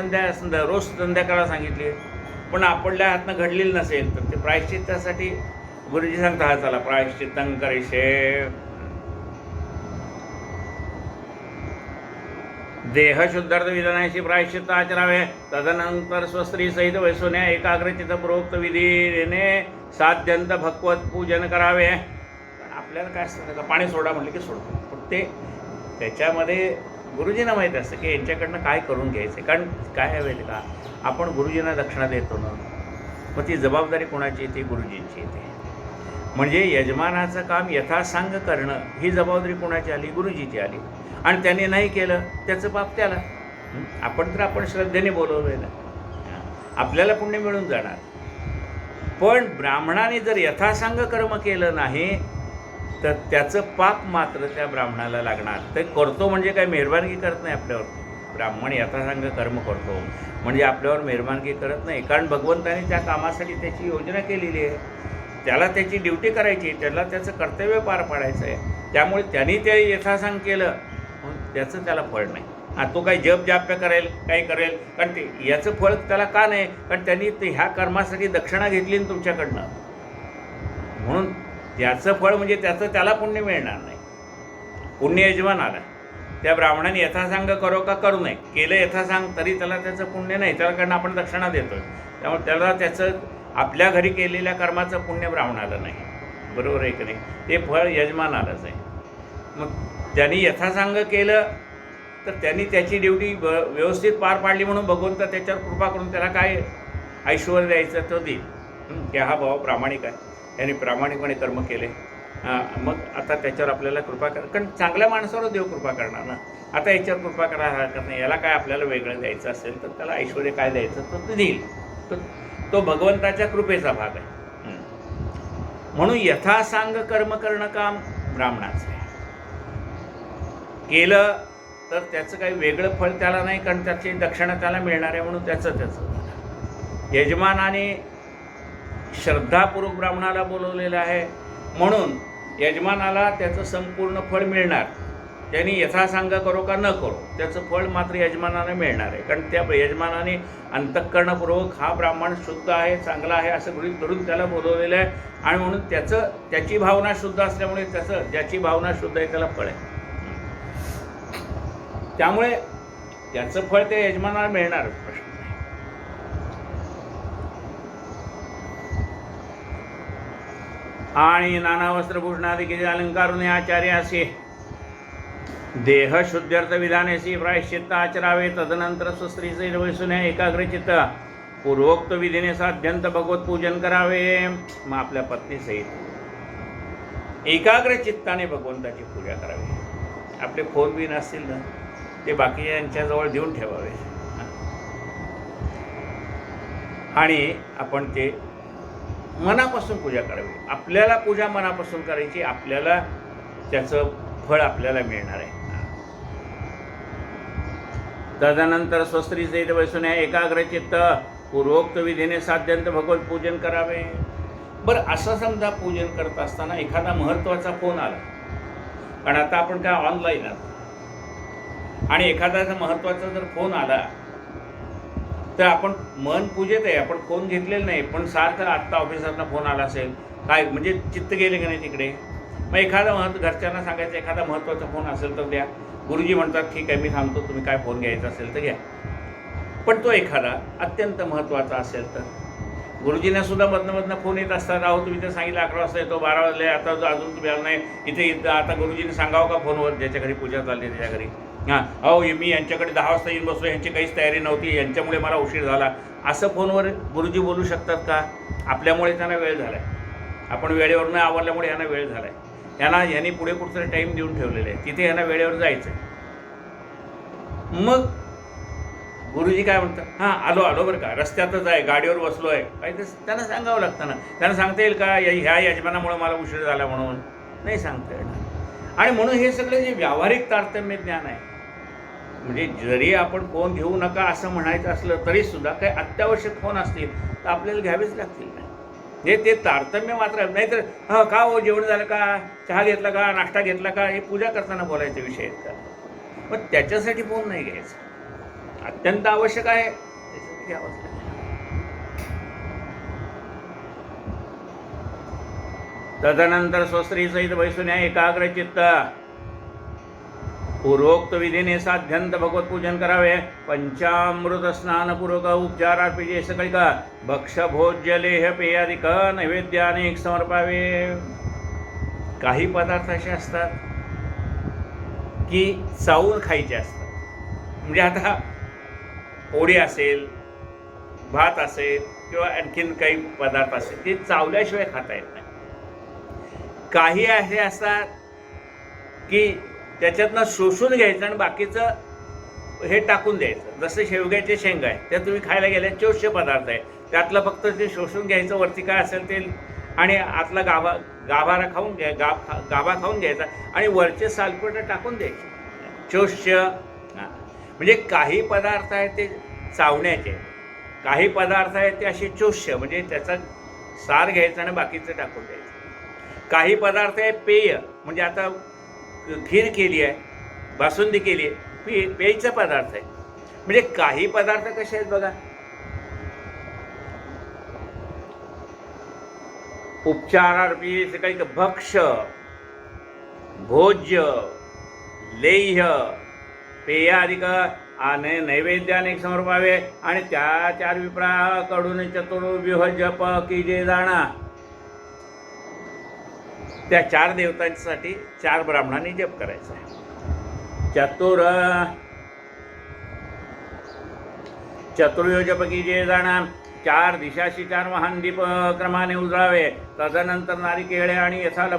रोज संध्याकाळला सांगितले, पण आपल्या हातनं घडलेलं नसेल तर ते प्रायश्चित्तासाठी गुरुजी सांगता, हा चला प्रायश्चित्तं करिष्ये। देहशुद्धार्थ विधानाशी प्रायश्चित्त आचरावे। तदनंतर स्वस्त्री सहित वैसोन्या एकाग्रचित्त प्रोक्त विधीने साध्यंत भगवत पूजन करावे। आपल्याला काय असतं, पाणी सोडा म्हटलं की सोडतो, पण ते त्याच्यामध्ये गुरुजींना माहीत असतं की यांच्याकडनं काय करून घ्यायचं। कारण काय हवे का, आपण गुरुजींना दक्षिणा देतो ना, मग ती जबाबदारी कोणाची येते? गुरुजींची येते। म्हणजे यजमानाचं काम यथासांग करणं ही जबाबदारी कोणाची आली? गुरुजीची आली। आणि त्याने नाही केलं त्याचं पाप त्याला। आपण तर आपण श्रद्धेने बोलवलं ना, आपल्याला पुण्य मिळून जाणार। पण ब्राह्मणाने जर यथासांग कर्म केलं नाही तर त्याचं पाप मात्र त्या ब्राह्मणाला लागणार। ते करतो म्हणजे काय मेहरबानगी करत नाही आपल्यावर। ब्राह्मण यथासांग कर्म करतो म्हणजे आपल्यावर मेहरबानगी करत नाही, कारण भगवंताने त्या कामासाठी त्याची योजना केलेली आहे। त्याला त्याची ड्युटी करायची, त्याला त्याचं कर्तव्य पार पाडायचं आहे। त्यामुळे त्यांनी ते यथासांग केलं म्हणून त्याचं त्याला फळ नाही। तो काही जप जाप्य करेल, काही करेल, कारण ते याचं फळ त्याला का नाही? कारण त्यांनी ते ह्या कर्मासाठी दक्षिणा घेतली ना तुमच्याकडनं, म्हणून त्याचं फळ म्हणजे त्याचं त्याला पुण्य मिळणार नाही। पुण्य यजमान आला, त्या ब्राह्मणाने यथासांग करो का करू नये, केलं यथासांग तरी त्याला त्याचं पुण्य नाही, त्याच्याकडनं आपण दक्षिणा देतो, त्यामुळे त्याला त्याचं आपल्या घरी केलेल्या कर्माचं पुण्य ब्राह्मणाला नाही, बरोबर आहे की नाही? ते फळ यजमानालाच आहे। मग त्यांनी यथासांग केलं तर त्यांनी त्याची ड्युटी व्यवस्थित पार पाडली म्हणून भगवंत त्याच्यावर कृपा करून त्याला काय ऐश्वर्य द्यायचं तो देईल, की हा भाव प्रामाणिक आहे, यांनी प्रामाणिकपणे कर्म केले, मग आता त्याच्यावर आपल्याला कृपा कर। कारण चांगल्या माणसावर देव कृपा करणार ना। आता याच्यावर कृपा करायला हरकत नाही, याला काय आपल्याला वेगळं द्यायचं असेल तर त्याला ऐश्वर्य काय द्यायचं तर ते देईल, तो भगवंताच्या कृपेचा भाग आहे। म्हणून यथासांग कर्म करणं काम ब्राह्मणाचं आहे। केलं तर त्याचं काही वेगळं फळ त्याला नाही, कारण त्याची दक्षिणा त्याला मिळणार आहे म्हणून त्याचं यजमानाने श्रद्धापूर्वक ब्राह्मणाला बोलवलेलं आहे म्हणून यजमानाला त्याचं संपूर्ण फळ मिळणार। त्यांनी यथासांग करो का न करो त्याचं फळ मात्र यजमानाला मिळणार आहे, कारण त्या यजमानाने अंतःकरणपूर्वक हा ब्राह्मण शुद्ध आहे, चांगला आहे असं गृहीत धरून त्याला बोलवलेलं आहे। आणि म्हणून त्याची भावना शुद्ध असल्यामुळे ज्याची भावना शुद्ध आहे त्याला फळ आहे, त्यामुळे त्याचं फळ त्या यजमानाला मिळणार, प्रश्न नाही। आणि नाना वस्त्रभूषणादिके अलंकारुने आचार्य असे देहशुद्ध्यर्थ विधानेशी प्रायश्चित्त आचरावे। तदनंतर स्वस्त्रीचे वैसुन्या एकाग्रचित्त पूर्वोक्त विधीने साध्यंत भगवत पूजन करावे। मग आपल्या पत्नीसहित एकाग्र चित्ताने भगवंताची पूजा करावी। आपले फोन बिन असतील ना ते बाकी यांच्याजवळ देऊन ठेवावे आणि आपण ते मनापासून पूजा करावी। आपल्याला पूजा मनापासून करायची, आपल्याला त्याचं फळ आपल्याला मिळणार आहे। तदनंतर स्वस्त्रीचे वैसुन्या एकाग्रचित्त पूर्वोक्त विधीने साध्यंत भगवत पूजन करावे। बरं, असं समजा पूजन करत असताना एखादा महत्त्वाचा फोन आला कारण आता आपण काय ऑनलाईन आहोत आणि एखाद्याचा महत्त्वाचा जर फोन आला तर आपण मन पूजेत आहे, आपण फोन घेतलेला नाही, पण सारखं आत्ता ऑफिसातनं फोन आला असेल काय म्हणजे चित्त गेले की नाही तिकडे. मग एखादा घरच्यांना सांगायचं एखादा महत्त्वाचा फोन असेल तर द्या. गुरुजी म्हणतात ठीक आहे मी सांगतो, तुम्ही काय फोन घ्यायचा असेल तर घ्या. पण तो एखादा अत्यंत महत्त्वाचा असेल तर गुरुजींना सुद्धा मधनं फोन येत असतात. अहो तुम्ही तर सांगितलं 11 वाजता येतो, 12 वाजले, आता अजून तुम्ही आला नाही इथे आता गुरुजींनी सांगावं का फोनवर, ज्याच्या घरी पूजा चालली त्याच्या घरी, हां अहो मी यांच्याकडे 10 वाजता येऊन बसलो, यांची काहीच तयारी नव्हती, यांच्यामुळे मला उशीर झाला, असं फोनवर गुरुजी बोलू शकतात का? आपल्यामुळे त्यांना वेळ झाला आहे, आपण वेळेवर न आवरल्यामुळे यांना वेळ झाला आहे, यांनी पुढे कुठचं टाईम देऊन ठेवलेलं आहे, तिथे यांना वेळेवर जायचं आहे. मग गुरुजी काय म्हणतात, हां आलो बरं का, रस्त्यातच आहे, गाडीवर बसलो आहे, काही तर त्यांना सांगावं लागतं ना. त्यांना सांगता येईल का ह्या यजमानामुळे मला उशीर झाला म्हणून? नाही सांगता येणार. आणि म्हणून हे सगळं जे व्यावहारिक तारतम्य ज्ञान आहे, म्हणजे जरी आपण फोन घेऊ नका असं म्हणायचं असलं तरीसुद्धा काही अत्यावश्यक फोन असतील तर आपल्याला घ्यावेच लागतील ना. हे ते तारतम्य मात्र नाही तर हां का हो जेवण झालं का, चहा घेतला का, नाश्ता घेतला का, हे पूजा करताना बोलायचे विषय आहेत का? मग त्याच्यासाठी फोन नाही घ्यायचा. अत्यंत आवश्यक आहे त्याच्यासाठी घ्यावंच लागेल. तदनंतर स्वस्त्री सहित बैसुन्या एकाग्रचित्त पूर्वोक्त विधीने साध्यंत भगवत पूजन करावे. पंचामृत स्नानपूर्वक उपचारार्पिजे सकळिका भक्ष भोज्य लेह पेयादिक नैवेद्यानेक समर्पावे. काही पदार्थ असे असतात की चावून खायचे असतात. म्हणजे आता पोळी असेल, भात असेल किंवा आणखीन काही पदार्थ असेल ते चावल्याशिवाय खाता येत नाही. काही असे असतात की त्याच्यातनं शोषून घ्यायचं आणि बाकीचं हे टाकून द्यायचं. जसं शेवग्याचे शेंगा आहे त्या तुम्ही खायला गेल्या चोष्य पदार्थ आहे, त्यातलं फक्त ते शोषून घ्यायचं, वरती काय असेल ते आणि आतला गाभा खाऊन घ्यायचा आणि वरचे सालपट टाकून द्यायचे, चोष्य. म्हणजे काही पदार्थ आहेत ते चावण्याचे, काही पदार्थ आहेत ते असे चोष्य म्हणजे त्याचा सार घ्यायचा आणि बाकीचं टाकून द्यायचं. काही पदार्थ आहे पेय, म्हणजे आता खीर केली आहे, बासुंदी केली आहे, पेयचा पदार्थ आहे. म्हणजे काही पदार्थ कसे आहेत बघा, उपचारार्पी काही भक्ष भोज्य लेह्य पेयादिक आणि नैवेद्याने समर्पावे. आणि त्या 4 विप्राकडून चतुर्व्यूह जप की जे जाणा, त्या 4 देवतांसाठी 4 ब्राह्मणांनी जप करायचा आहे. चतुर्व्यूह जप की जे जाणा 4 दिशाशी 4 महान दीप क्रमाने उजळावे. तदनंतर नारिकेळे आणि यथाल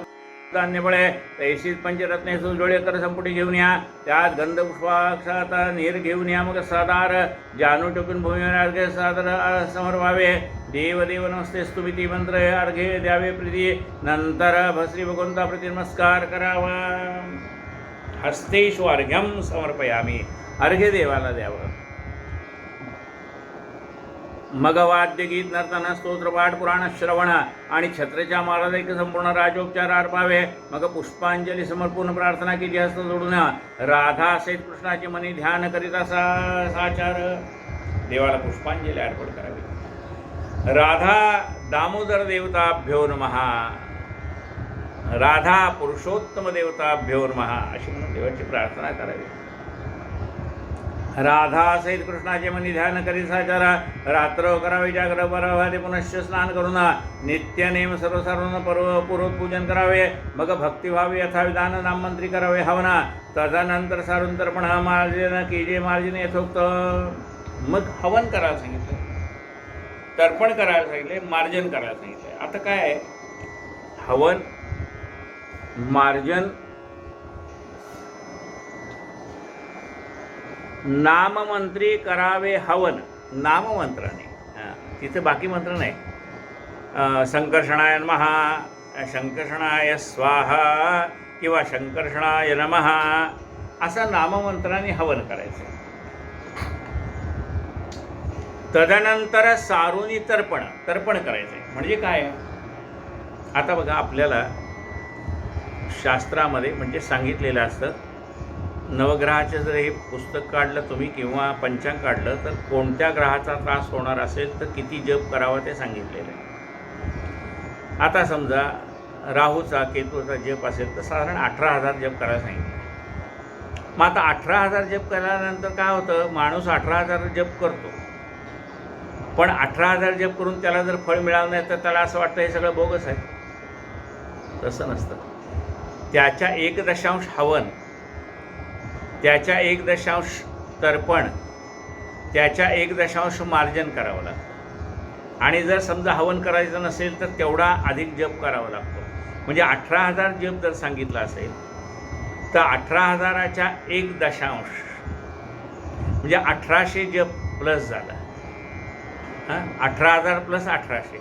धान्य बळे तैशीत पंचरत्ने सुजोळे कर संपुटी घेऊन या. त्यात गंध पुष्पाक्षात नीर घेऊन या. मग सादार जानू टोकून भूमीवर अर्घ्य सादर समर्पावे. देव नमस्ते स्तुती मंत्र अर्घ्य द्यावे प्रीती. नंतर भस्री भगवंता प्रति नमस्कार करावा. हस्तेषु अर्घ्यम समर्पयामी, अर्घ्य देवाला द्यावं. मग वाद्यगीत नर्तन स्तोत्रपाठ पुराण श्रवण आणि छत्रेच्या महाराज संपूर्ण राजोपचार अर्पावे. मग पुष्पांजली समर्पून प्रार्थना की हस्त जोडून राधा सहित कृष्णाचे मनी ध्यान करीत साचार देवाला पुष्पांजली अर्पण करावी. राधा दामोदर देवताभ्यो नमः, राधा पुरुषोत्तम देवताभ्यो नमः अशी म्हणून देवाची प्रार्थना करावी. राधा सहित कृष्णाचे मनी ध्यान करी साचारा रात्र करावे जागर बरावादे पुनश्च स्नान करून नित्यनेम सर्वसाधारण पूर्वक पूजन करावे. मग भक्तिभावी यथाविधान नाममंत्री करावे हवना. तदनंतर सारून तर्पण मार्जन की जे मार्जन यथोक्त. मग हवन करायला सांगितलं, तर्पण करायला सांगितले, मार्जन करायला सांगितले. आता काय आहे, हवन मार्जन नाममंत्री करावे. हवन नाममंत्राने, तिथे बाकी मंत्र नाही. संकर्षणाय नमः, शंकर्षणाय स्वाहा किंवा शंकर्षणाय नमः असं नाममंत्राने हवन करायचं. तदनंतर सारुनी तर्पण करायचं. म्हणजे काय, आता बघा आपल्याला शास्त्रामध्ये म्हणजे सांगितलेलं असतं. नवग्रहाचं जर हे पुस्तक काढलं तुम्ही किंवा पंचांग काढलं तर कोणत्या ग्रहाचा त्रास होणार असेल तर किती जप करावा ते सांगितलेलं आहे. आता समजा राहूचा केतूचा जप असेल तर साधारण 18,000 जप करायला सांगितलं. मग आता 18,000 जप केल्यानंतर काय होतं, माणूस 18,000 जप करतो, पण 18,000 जप करून त्याला जर फळ मिळालं नाही तर त्याला असं वाटतं हे सगळं बोगस आहे. तसं नसतं. त्याच्या 1 हवन, त्याच्या 1 तर्पण, त्याच्या 1 मार्जन करावं लागतं. आणि जर समजा हवन करायचं नसेल तर तेवढा अधिक जप करावा लागतो. म्हणजे 18,000 जप जर सांगितलं असेल तर 18,000च्या 1 म्हणजे 1800 जप प्लस झाला. 18,000 प्लस 1800,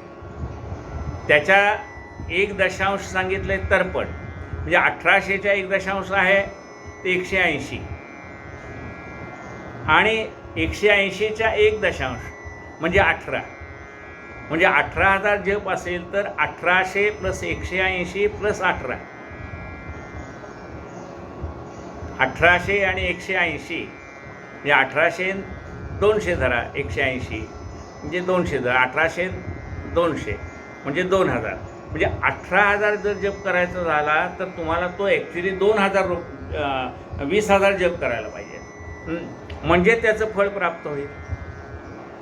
त्याच्या 1 सांगितले तर्पण, म्हणजे 1800च्या 1 आहे ते 180, आणि 180च्या 1 म्हणजे 18, म्हणजे 18,000 जप असेल तर 1800 प्लस 180 प्लस 18, 1800 आणि 180 म्हणजे 1800 200 धरा, 180 म्हणजे 200 धरा, 1800 200 म्हणजे 2000, म्हणजे 18,000 जर जप करायचा झाला तर तुम्हाला तो ॲक्च्युली 20,000 जप करायला पाहिजे, म्हणजे त्याचं फळ प्राप्त होईल.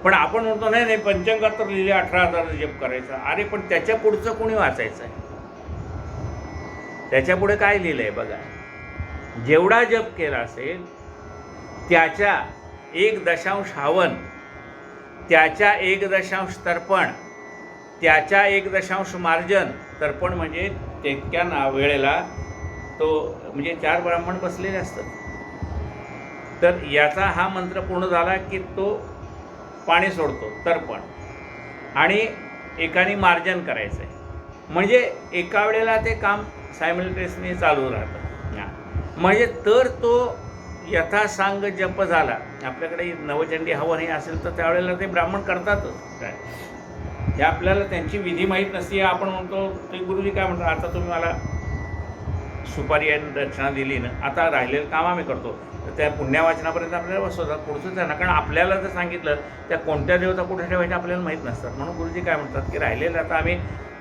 पण आपण म्हणतो नाही नाही पंचांगात तर लिहिले 18,000 जप करायचा. अरे पण त्याच्या पुढचं कोणी वाचायचं आहे? त्याच्या पुढे काय लिहिलं आहे बघा. जेवढा जप केला असेल त्याच्या 1 हवन, त्याच्या 1 तर्पण, त्याच्या 1 मार्जन. तर्पण म्हणजे तेवढ्या वेळेला तो म्हणजे 4 ब्राह्मण बसलेले असतात, तर याचा हा मंत्र पूर्ण झाला की तो पाणी सोडतो तर्पण, आणि एकाने मार्जन करायचं आहे, म्हणजे एका वेळेला ते काम सायमल्टेनियसली चालू राहतं. म्हणजे तर तो यथासांग जप झाला. आपल्याकडे नवचंडी हवन हे असेल तर त्यावेळेला ते ब्राह्मण करतातच. काय हे आपल्याला त्यांची विधी माहीत नसते. आपण म्हणतो ते गुरुजी काय म्हणतात, आता तुम्ही मला सुपारी आणि दक्षिणा दिली ना, आता राहिलेलं काम आम्ही करतो. तर त्या पुण्यवाचनापर्यंत आपल्याला बसवतात, पुढचंच आहे ना. कारण आपल्याला जर सांगितलं त्या कोणत्या देवता कुठे ठेवायच्या आपल्याला माहीत नसतात. म्हणून गुरुजी काय म्हणतात की राहिलेलं आता आम्ही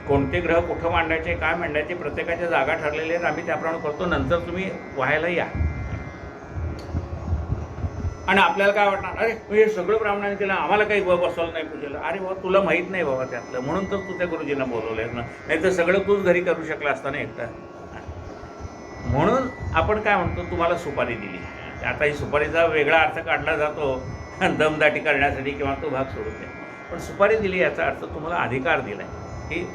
कोणते ग्रह कुठं मांडायचे, काय मांडायचे, प्रत्येकाच्या जागा ठरलेल्या आहेत, आम्ही त्याप्रमाणे करतो. नंतर तुम्ही व्हायला या. आणि आपल्याला काय वाटणार, अरे हे सगळं ब्राह्मणांनी केलं, आम्हाला काही बसवलं नाही पूजेला. अरे बाबा तुला माहीत नाही बाबा त्यातलं, म्हणून तर तू त्या गुरुजींना बोलवलं ना, नाही तर सगळं तूच घरी करू शकला असता ना एकटा. म्हणून आपण काय म्हणतो, तुम्हाला सुपारी दिली. आता ही सुपारीचा वेगळा अर्थ काढला जातो दमदाटी करण्यासाठी किंवा तो भाग सोडून दे. पण सुपारी दिली याचा अर्थ तुम्हाला अधिकार दिला आहे की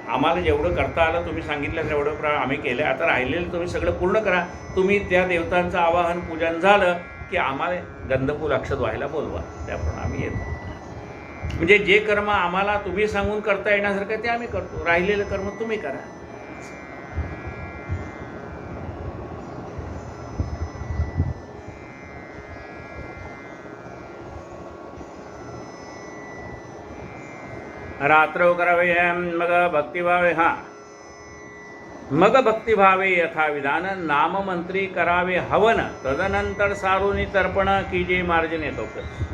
आम्हाला जेवढं करता आलं तुम्ही सांगितलं तेवढं आम्ही केलं, आता राहिलेलं तुम्ही सगळं पूर्ण करा. तुम्ही त्या देवतांचं आवाहन पूजन झालं की आम्हाला गंधफूल अक्षत व्हायला बोलवा, त्याप्रमाणे आम्ही येतो. म्हणजे जे कर्म आम्हाला तुम्ही सांगून करता येण्यासारखं ते आम्ही करतो, राहिलेलं कर्म तुम्ही करा. रात्रौ करावे मग भक्तिभावे, मग भक्तिभावे यथा विधान, नाममंत्री करावे हवन, तदनंतर सारुनी तर्पण की जे मार्जन येतो.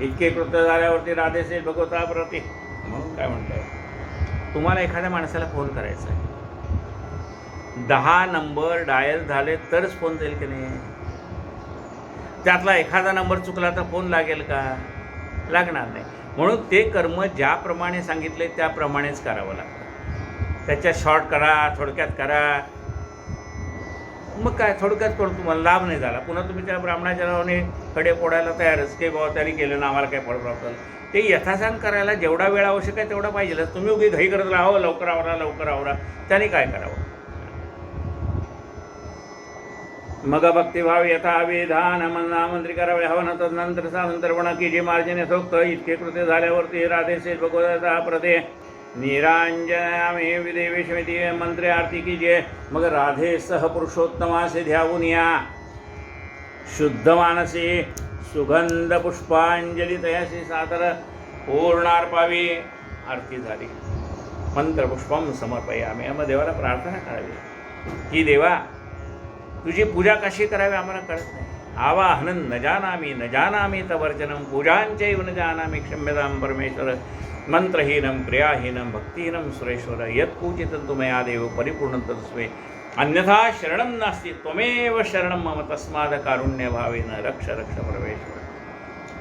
इतके कृत्य झाल्यावरती राधेसे भगवता प्रती. म्हणून काय म्हणताय, तुम्हाला एखाद्या माणसाला फोन करायचा आहे, 10 नंबर डायल झाले तरच फोन जाईल की नाही. त्यातला एखादा नंबर चुकला तर फोन लागेल का? लागणार नाही. म्हणून ते कर्म ज्याप्रमाणे सांगितले त्याप्रमाणेच करावं लागतं. त्याच्यात शॉर्ट करा, थोडक्यात करा, मग काय थोडक्यात करून तुम्हाला लाभ नाही झाला, पुन्हा तुम्ही त्या ब्राह्मणाच्या नावाने खडे फोडायला तयारच की बाबा त्यांनी केलं ना आम्हाला काय फळ प्राप्त झालं. ते यथासांग करायला जेवढा वेळ आवश्यक आहे तेवढा पाहिजे. तुम्ही उगी घाई करत राहा, लवकर आवरा लवकर आवरा, त्याने काय करावं. मग भक्तिभाव यथा विधान, नामंत्री करावे हवन, तदनंतर सानंतरपणा की जे मार्जन यथोक्त. इतके कृत्य झाल्यावरती राधेसे भगवता प्रदे निरांजनामे विदेवेशमिती मंत्रे आरती कीजिए. मग राधे सह पुरुषोत्तमासे ध्यावून या, शुद्ध मानसी सुगंध पुष्पांजली तयाशी सादर पूर्णार्पावी. आरती झाली, मंत्रपुष्पम समर्पयामी. मग देवाला प्रार्थना करावी की देवा तुझी पूजा कशी करावी आम्हाला कळत नाही. आवाहनं न जानामी तवर्जनं पूजांचैव न जानामी क्षम्यतां परमेश्वर मंत्रहीनं क्रियाहीनं भक्तिहीनं सुरेश्वर यत्पूजितं तु मया देव परिपूर्णं तस्मै अन्यथा शरणं नास्ति त्वमेव शरणं मम तस्माद् कारुण्यभावेन रक्ष रक्ष परमेश्वर.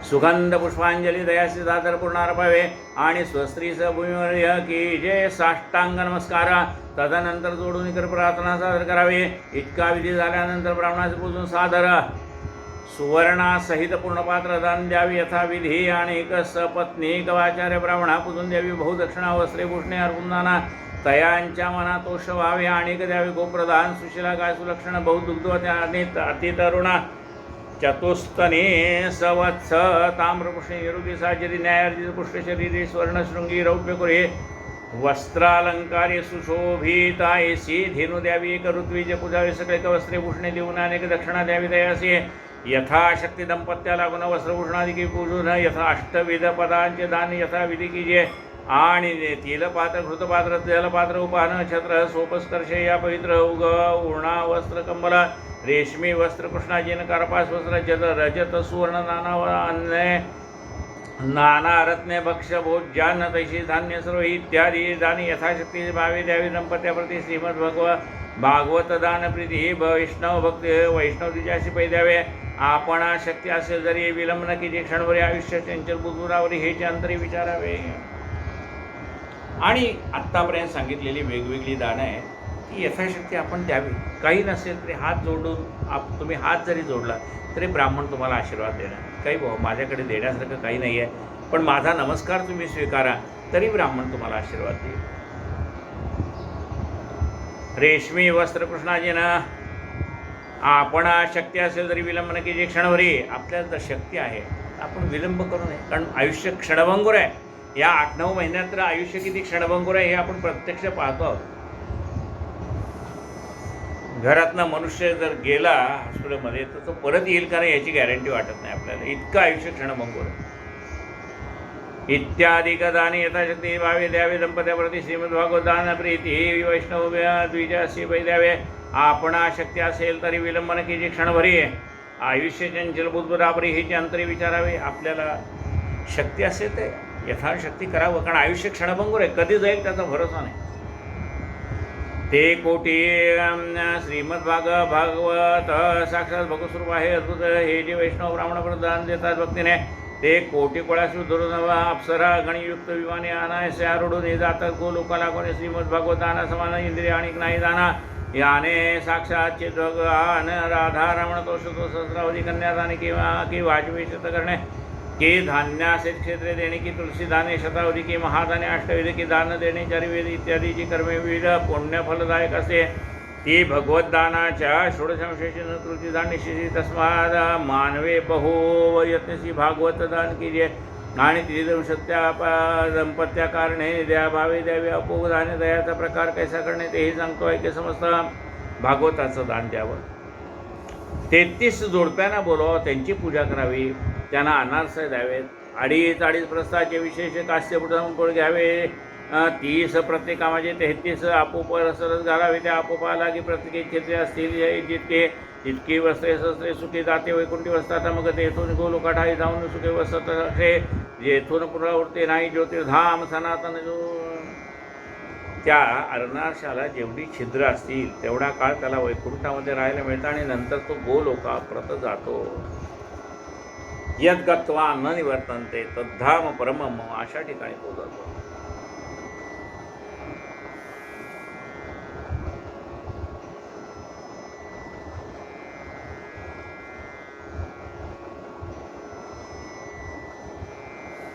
सुगंध पुष्पांजली दयासी दादर पूर्णार्पवे आणि स्वस्त्रीचं भूमीवर की जे साष्टांग नमस्कार तदनंतर जोडून इतर प्रार्थना सादर करावे. इतका विधी झाल्यानंतर ब्राह्मणाचे पूजून सादर सुवर्णासहित पूर्णपात्र दान द्यावी यथाविधी आणि एक सपत्नीक आचार्य ब्राह्मणा पूजून द्यावी. बहुदक्षिणा वस्त्रे भूषणे अर्पून दाना तयांच्या मनात तोष व्हावे आणि द्यावे. गोप्रधान सुशिला गाय सुलक्षण बहुदुग्धवती आणि अतितरुणा चतुस्तने सवत्स ताम्रपुष्णे निरुगी साजरी न्यायार्जित पुष्पशरीरी स्वर्णशृंगी रौप्यकुरे वस्त्रालंकारे सुशोभिता एसी धेनू द्यावी. एक ऋत्वीचे पूजावे सकळे वस्त्रे भूषणे देऊन अनेक दक्षिणा द्यावी. दयासी यथाशक्ती दंपत्या लागून वस्त्रभूषणादिकी पूजून यथा अष्टविध पदांचे दान यथाविधी कीजे. आणि तिलपात्र घृतपात्र जलपात्र उपान छत्र सोपस्कर्षे या पवित्र उग उर्णा वस्त्र कंबला रेशमी वस्त्र कृष्णाजीन कार्पास वस्त्र जल रजत सुवर्ण नाना रत्ने भक्ष भोज्यान्न तैशी धान्य सर्व इत्यादी दानी यथाशक्ती भावे द्यावी. दंपत्याप्रती श्रीमद भागवत दान प्रीती वैष्णव भक्त वैष्णव तिच्याशी पै द्यावे. आपण शक्ती असेल जरी विलंब न की क्षणभरी आयुष्य चंचल बुधुरावरी हे अंतरी विचारावे. आणि आत्तापर्यंत सांगितलेली वेगवेगळी दानं आहे ती यथाशक्ती आपण द्यावी. काही नसेल तरी हात जोडून तुम्ही हात जरी जोडला तरी ब्राह्मण तुम्हाला आशीर्वाद देणार. काही भाऊ माझ्याकडे देण्यासारखं काही नाही आहे पण माझा नमस्कार तुम्ही स्वीकारा तरी ब्राह्मण तुम्हाला आशीर्वाद देईल. रेशमी वस्त्र कृष्णाजीनं आपण शक्ती असेल तरी विलंब न की जे क्षणभरी आपल्याला जर शक्ती आहे आपण विलंब करू नये कारण आयुष्य क्षणभंगुर आहे. या 8-9 महिन्यात तर आयुष्य किती क्षणभंगुर आहे हे आपण प्रत्यक्ष पाहतो आहोत. घरातनं मनुष्य जर गेला हॉस्पिटलमध्ये तर तो परत येईल का नाही याची गॅरंटी वाटत नाही आपल्याला. इतकं आयुष्य क्षणभंगुर आहे. इत्यादी दानी यथाशक्ती भावे द्यावे. दंपत्याप्रती श्रीमद भागवत दान प्रीती वैष्णव द्विजाशी पै द्यावे. आपण शक्ती असेल तरी विलंबन की जी क्षणभरी आयुष्य चंचल बुद्धबुधापरी हिची अंतरी विचारावे. आपल्याला शक्ती असेल ते यथाशक्ती करावं कारण आयुष्य क्षणभंगुर आहे. कधी जाईल त्याचा भरोसा नाही. ते कोटी श्रीमद भागवत साक्षात भगवस्वरूप आहे. अद्भुत हे जे वैष्णव ब्राह्मण प्रदान देतात भक्तीने ते कोटी कोळासू धरून अप्सरा गणयुक्त विमाने अनायसे आरोढून जातात. गोलोकाला कोणी श्रीमद भागवत दाना समान इंद्रिय आणि नाही दाना याने साक्षात चित्रगान राधा रमण तोषतो सहस्रावधी कन्यादाने किंवा की वाजवी शत करणे की धान्यासे क्षेत्रे देणे की तुलसी दाने शतावधी की महादाने अष्टविध की दान देणे चारिवेद इत्यादी जी कर्मे विविध पुण्यफलदायक असे ती भगवत दानाच्या षोडशंशेषण तुलसी दान निश्चिती तस्माद मानवे बहो यत्नशी भागवत दान कीजिए. आणि त्रिदंशत्या दंपत्या कारणे द्या भावे द्यावे. अपोदाने दयाचा प्रकार कैसा करणे तेही सांगतो आहे की समस्त भागवताचं दान द्यावं. 33 जोडप्यांना बोलावं त्यांची पूजा करावी. त्यांना अनारसे द्यावेत. अडीच प्रस्थाचे विशेष कास्यपुटंपोळ घ्यावे. 30 प्रत्येक कामाचे 33 आपोप रसरस घालावे. त्या आपोपाला की प्रत्येक क्षेत्रे असतील जितकी वस्त्रे शस्त्रे सुखी जाते वैकुंठी वस्तात मग तेथून गोलोकाठाई जाऊन सुखे वसत असे जेथून पुनरावृत्ती नाही ज्योतिर्धाम सनातन जो. त्या अरणाशाला जेवढी छिद्र असतील तेवढा काळ त्याला वैकुंठामध्ये राहायला मिळतं आणि नंतर तो गोलोकाप्रत जातो. यद्गत्वा न निवर्तन्ते तद्धाम परमम अशा ठिकाणी तो जातो.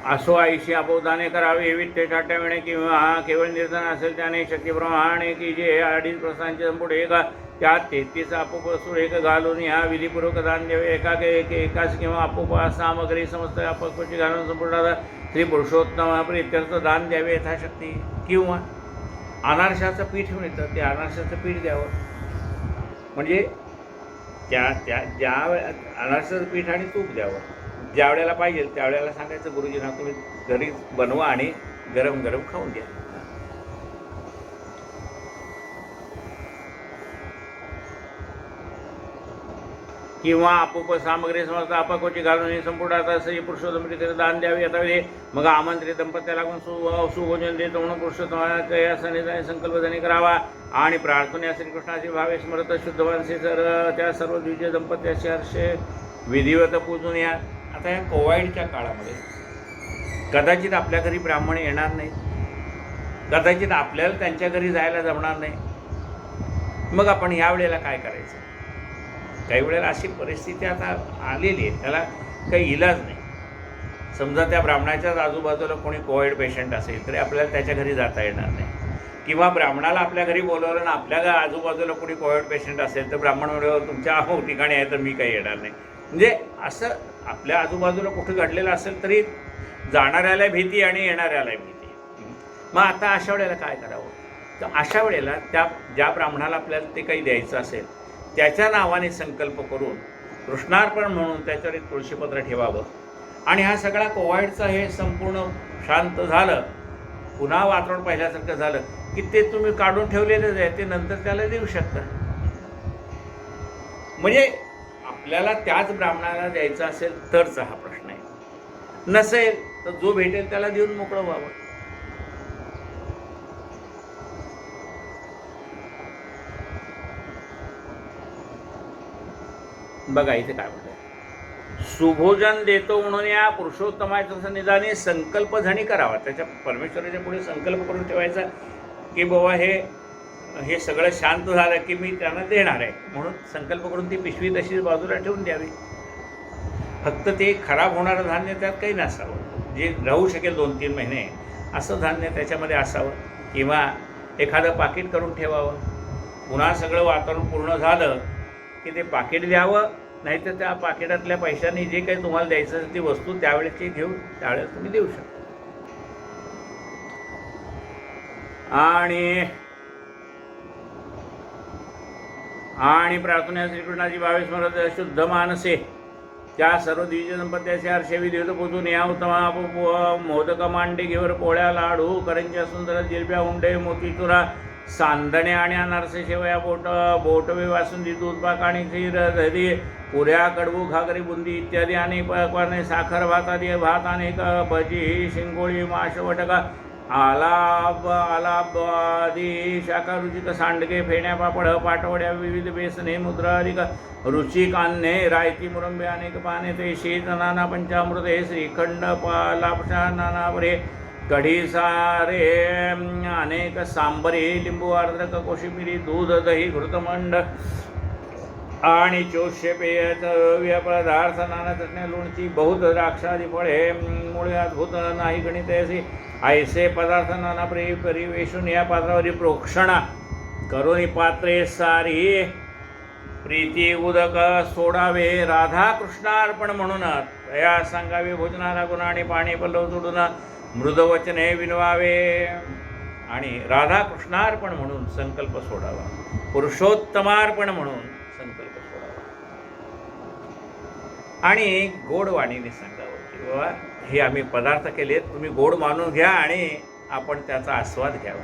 असो आईशी अपोदाने करावे. विठ्ठे टाट्याविणे किंवा केवळ निर्धन असेल त्याने शक्तीप्रमाणे की जे 2.5 प्रस्थांचे पुढे एका त्यात 33 आपोपसूर एक घालून ह्या विधीपूर्वक दान द्यावे. एकाच किंवा आपोपा सामग्री समस्त आपोपची घालून संपूर्ण श्री पुरुषोत्तम प्रीत्यर्थ दान द्यावे यथाशक्ती. किंवा अनारशाचं पीठ मिळतं ते अनारशाचं पीठ द्यावं. म्हणजे ज्या अनारशाचं पीठ आणि तूप द्यावं. ज्या वेळेला पाहिजे त्यावेळेला सांगायचं गुरुजींना तुम्ही घरी बनवा आणि गरम गरम खाऊन द्या. किंवा आपोप सामग्री समजता आपाकोची घालून हे संपूर्ण आता श्री पुरुषोत्तम रीतीने दान द्यावे आता वेळी मग आमंत्रित दंपत्याला लागून सुभोजन देतो म्हणून पुरुषोत्तमाच्या या सन्निधानी संकल्पधनी करावा आणि प्रार्थना श्रीकृष्णाची भावे स्मरत शुद्ध मानसी त्या सर्व द्विजय दंपत्याचे हर्षे विधिवत पूजून या. आता या कोविडच्या काळामध्ये कदाचित आपल्या घरी ब्राह्मण येणार नाही, कदाचित आपल्याला त्यांच्या घरी जायला जमणार नाही. मग आपण ह्या वेळेला काय करायचं? काही वेळेला अशी परिस्थिती आता आलेली आहे, त्याला काही इलाज नाही. समजा त्या ब्राह्मणाच्याच आजूबाजूला कोणी कोविड पेशंट असेल तरी आपल्याला त्याच्या घरी जाता येणार नाही, किंवा ब्राह्मणाला आपल्या घरी बोलवलं आणि आपल्या आजूबाजूला कोणी कोविड पेशंट असेल तर ब्राह्मण म्हणून तुमच्या ठिकाणी आहे तर मी काही येणार नाही. म्हणजे असं आपल्या आजूबाजूला कुठं घडलेलं असेल तरी जाणाऱ्याला भीती आणि येणाऱ्याला भीती. मग आता अशा वेळेला काय करावं? तर अशा वेळेला ज्या ब्राह्मणाला आपल्याला ते काही द्यायचं असेल त्याच्या नावाने संकल्प करून कृष्णार्पण म्हणून त्याच्यावर एक तुळशीपत्र ठेवावं. आणि हा सगळा कोविडचं हे संपूर्ण शांत झालं, पुन्हा वातावरण पहिल्यासारखं झालं की ते तुम्ही काढून ठेवलेलंच आहे, ते नंतर त्याला देऊ शकता. म्हणजे आपल्याला त्याच ब्राह्मणाला द्यायचं असेल तरच हा प्रश्न आहे, नसेल तर जो भेटेल त्याला देऊन मोकळं व्हावं. बघा इथे काय म्हणतंय, सुभोजन देतो म्हणून या पुरुषोत्तमाच्या सन्निधानी संकल्प झणी करावा. त्याच्या परमेश्वराच्या पुढे संकल्प करून ठेवायचा की बाबा हे सगळं शांत झालं की मी त्यांना देणार आहे म्हणून संकल्प करून ती पिशवी तशी बाजूला ठेवून द्यावी. फक्त ते खराब होणारं धान्य त्यात काही नसावं, जे राहू शकेल 2-3 महिने असं धान्य त्याच्यामध्ये असावं, किंवा एखादं पाकिट करून ठेवावं. पुन्हा सगळं वातावरण पूर्ण झालं की ते पाकिट द्यावं, नाहीतर त्या पाकिटातल्या पैशांनी जे काही तुम्हाला द्यायचं असेल ती वस्तू त्यावेळेची घेऊन त्यावेळेस तुम्ही देऊ शकता. आणि प्रार्थना श्रीकृष्णाची भावे स्मरत शुद्ध मानसे त्या सर्व द्विज दंपत्याचे हर्षे विधिवत पोचून या उत्तम मोदक मांडे घेवर पोळ्या लाडू करंज्या सुंदर जिरब्या उंडे मोतीचुरा सांदणे आणि अनारसे शेवया बोटवे वासुंदी दूधपाक आणि खीर दही पुऱ्या कडवू घागरी बुंदी इत्यादी अनेक पकवाने साखर भात अनेक भजी शिंगोळी माश वटका आलाब आदी शाखारुचिक सांडगे फेण्या पापड पाटवड्या विविध बेसने मुद्रा अधिक रुचिक अन्ने रायती मुरंबे अनेक पाने ते शीत नाना पंचामृते श्रीखंड लापशा नाना बरे कढी सारे अनेक सांबरे लिंबू आर्द्रक कोशिंबिरी दूध दही घृतमंड आणि चोष्य पेय पदार्थ नाना चटण्या लोणची बहुत द्राक्षादी फळे मुळे अद्भुत नाही गणित ऐसे पदार्थ नाना परिवेशून या पात्रावरील प्रोक्षणा करून पात्रे सारी प्रीती उदक सोडावे राधा कृष्णार्पण म्हणून या सांगावे भोजनाला गुण आणि पाणी पल्लव सोडून मृदवचने विनवावे. आणि राधा कृष्णार्पण म्हणून संकल्प सोडावा, पुरुषोत्तमार्पण म्हणून संकल्प सोडावा. आणि गोड वाणीने सांगावं की बाबा हे आम्ही पदार्थ केलेत, तुम्ही गोड मानून घ्या आणि आपण त्याचा आस्वाद घ्यावा.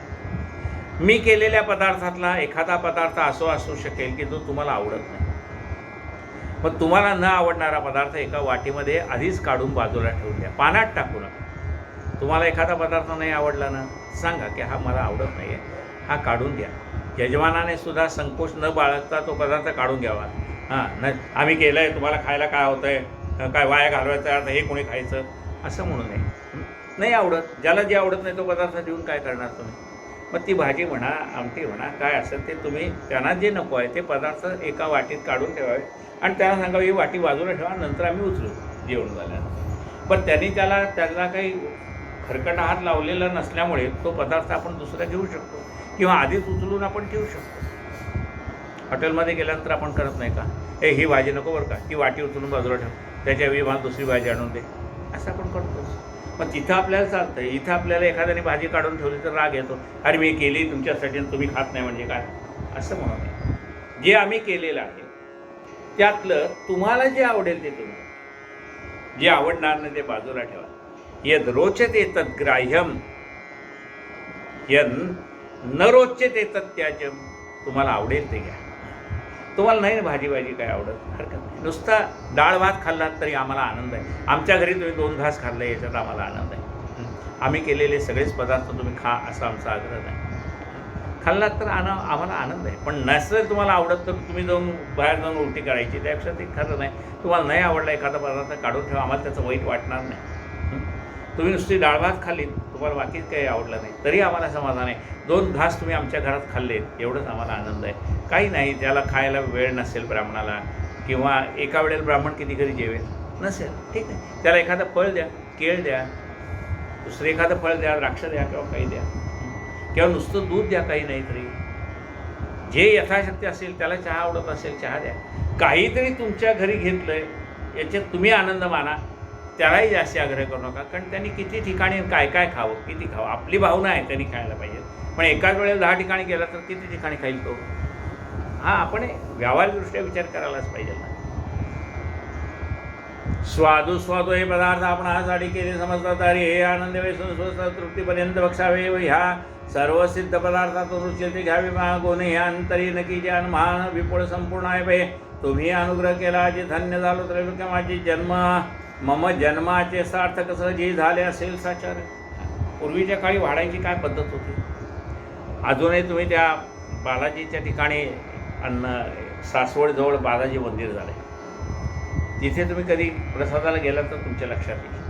मी केलेल्या पदार्थातला एखादा पदार्थ असू शकेल की जो तुम्हाला आवडत नाही, मग तुम्हाला न आवडणारा पदार्थ एका वाटीमध्ये आधीच काढून बाजूला ठेवून द्या, पाण्यात टाकू नका. तुम्हाला एखादा पदार्थ नाही आवडला ना, सांगा की हा मला आवडत नाही आहे, हा काढून घ्या. यजमानाने सुद्धा संकोच न बाळगता तो पदार्थ काढून घ्यावा. नाही आम्ही केलं आहे, तुम्हाला खायला काय होतं आहे, काय वाया घालवायचं अर्थ हे कोणी खायचं असं म्हणू नये. नाही आवडत, ज्याला जे आवडत नाही तो पदार्थ देऊन काय करणार तुम्ही? मग ती भाजी म्हणा, आमटी म्हणा, काय असेल ते तुम्ही त्यांना जे नको आहे ते पदार्थ एका वाटीत काढून ठेवावे आणि त्यांना सांगावे ही वाटी बाजूला ठेवा, नंतर आम्ही उचलू जेवण झाल्यानंतर. पण त्यांनी त्याला काही खरकटा हात लावलेला नसल्यामुळे तो पदार्थ आपण दुसरा घेऊ शकतो किंवा आधीच उचलून आपण ठेवू शकतो. हॉटेलमध्ये गेल्यानंतर आपण करत नाही का, ही भाजी नको बरं का, ती वाटी उचलून बाजूला ठेव, त्याच्यावेळी मला दुसरी भाजी आणून दे, असं आपण करतोच. पण तिथं आपल्याला चालतं, इथं आपल्याला एखाद्याने भाजी काढून ठेवली तर राग येतो, अरे मी केली तुमच्यासाठी तुम्ही खात नाही म्हणजे काय, असं म्हणू नये. जे आम्ही केलेलं आहे त्यातलं तुम्हाला जे आवडेल ते तुम्ही, जे आवडणार नाही ते बाजूला ठेवा. यद रोचते तद्ग्राह्यम यद न रोचते तत्याज्यम, तुम्हाला आवडेल ते घ्या. तुम्हाला नाही ना भाजी काय आवडत, हरकत नाही, नुसता डाळ भात खाल्लात तरी आम्हाला आनंद आहे. आमच्या घरी तुम्ही 2 घास खाल्ले याच्यात आम्हाला आनंद आहे. आम्ही केलेले सगळेच पदार्थ तुम्ही खा असा आमचा आग्रह नाही. खाल्लात तर आम्हाला आनंद आहे. पण नसेल तुम्हाला आवडत तर तुम्ही जाऊन बाहेर जाऊन उलटी करायची, त्यापेक्षा ते खरं नाही. तुम्हाला नाही आवडला एखादा पदार्थ काढून ठेवा, आम्हाला त्याचं वाईट वाटणार नाही. तुम्ही नुसती डाळ भात खाल्ली, तुम्हाला बाकीच काही आवडलं नाही तरी आम्हाला समाधान आहे. 2 घास तुम्ही आमच्या घरात खाल्लेत एवढंच आम्हाला आनंद आहे. काही नाही, त्याला खायला वेळ नसेल ब्राह्मणाला, किंवा एका वेळेला ब्राह्मण किती घरी जेवेल नसेल, ठीक आहे, त्याला एखादं फळ द्या, केळ द्या, दुसरं एखादं फळ द्या, द्राक्ष द्या किंवा काही द्या, किंवा नुसतं दूध द्या, काही नाही तरी जे यथाशक्ती असेल. त्याला चहा आवडत असेल चहा द्या. काहीतरी तुमच्या घरी घेतलं आहे याच्यात तुम्ही आनंद माना. त्यालाही जास्त आग्रह करू नका, कारण त्यांनी किती ठिकाणी काय खावं, किती खावं, आपली भावना आहे त्यांनी खायला पाहिजे. पण एकाच वेळेला 10 ठिकाणी गेला तर किती ठिकाणी खाईल तो. हां, आपण व्यावहारिकदृष्ट्या विचार करायलाच पाहिजे ना. स्वादू हे पदार्थ आपणासाठी केले समजतात, तरी हे आनंद स्वस्त तृप्तीपर्यंत बक्षावे व ह्या सर्व सिद्ध पदार्थातून रुची ते घ्यावे मागून हे अंतरी नकी ज्ञान महान विपुळ संपूर्ण आहे बे. तुम्ही अनुग्रह केला, जे धन्य झालो तर माझी मम जन्माचे सार्थक कसं जे झाले असेल साचार. पूर्वीच्या काळी वाढायची काय पद्धत होती. अजूनही तुम्ही त्या बालाजीच्या ठिकाणी सासवडजवळ बालाजी मंदिर झालं आहे, तिथे तुम्ही कधी प्रसादाला गेलात तर तुमच्या लक्षात येईल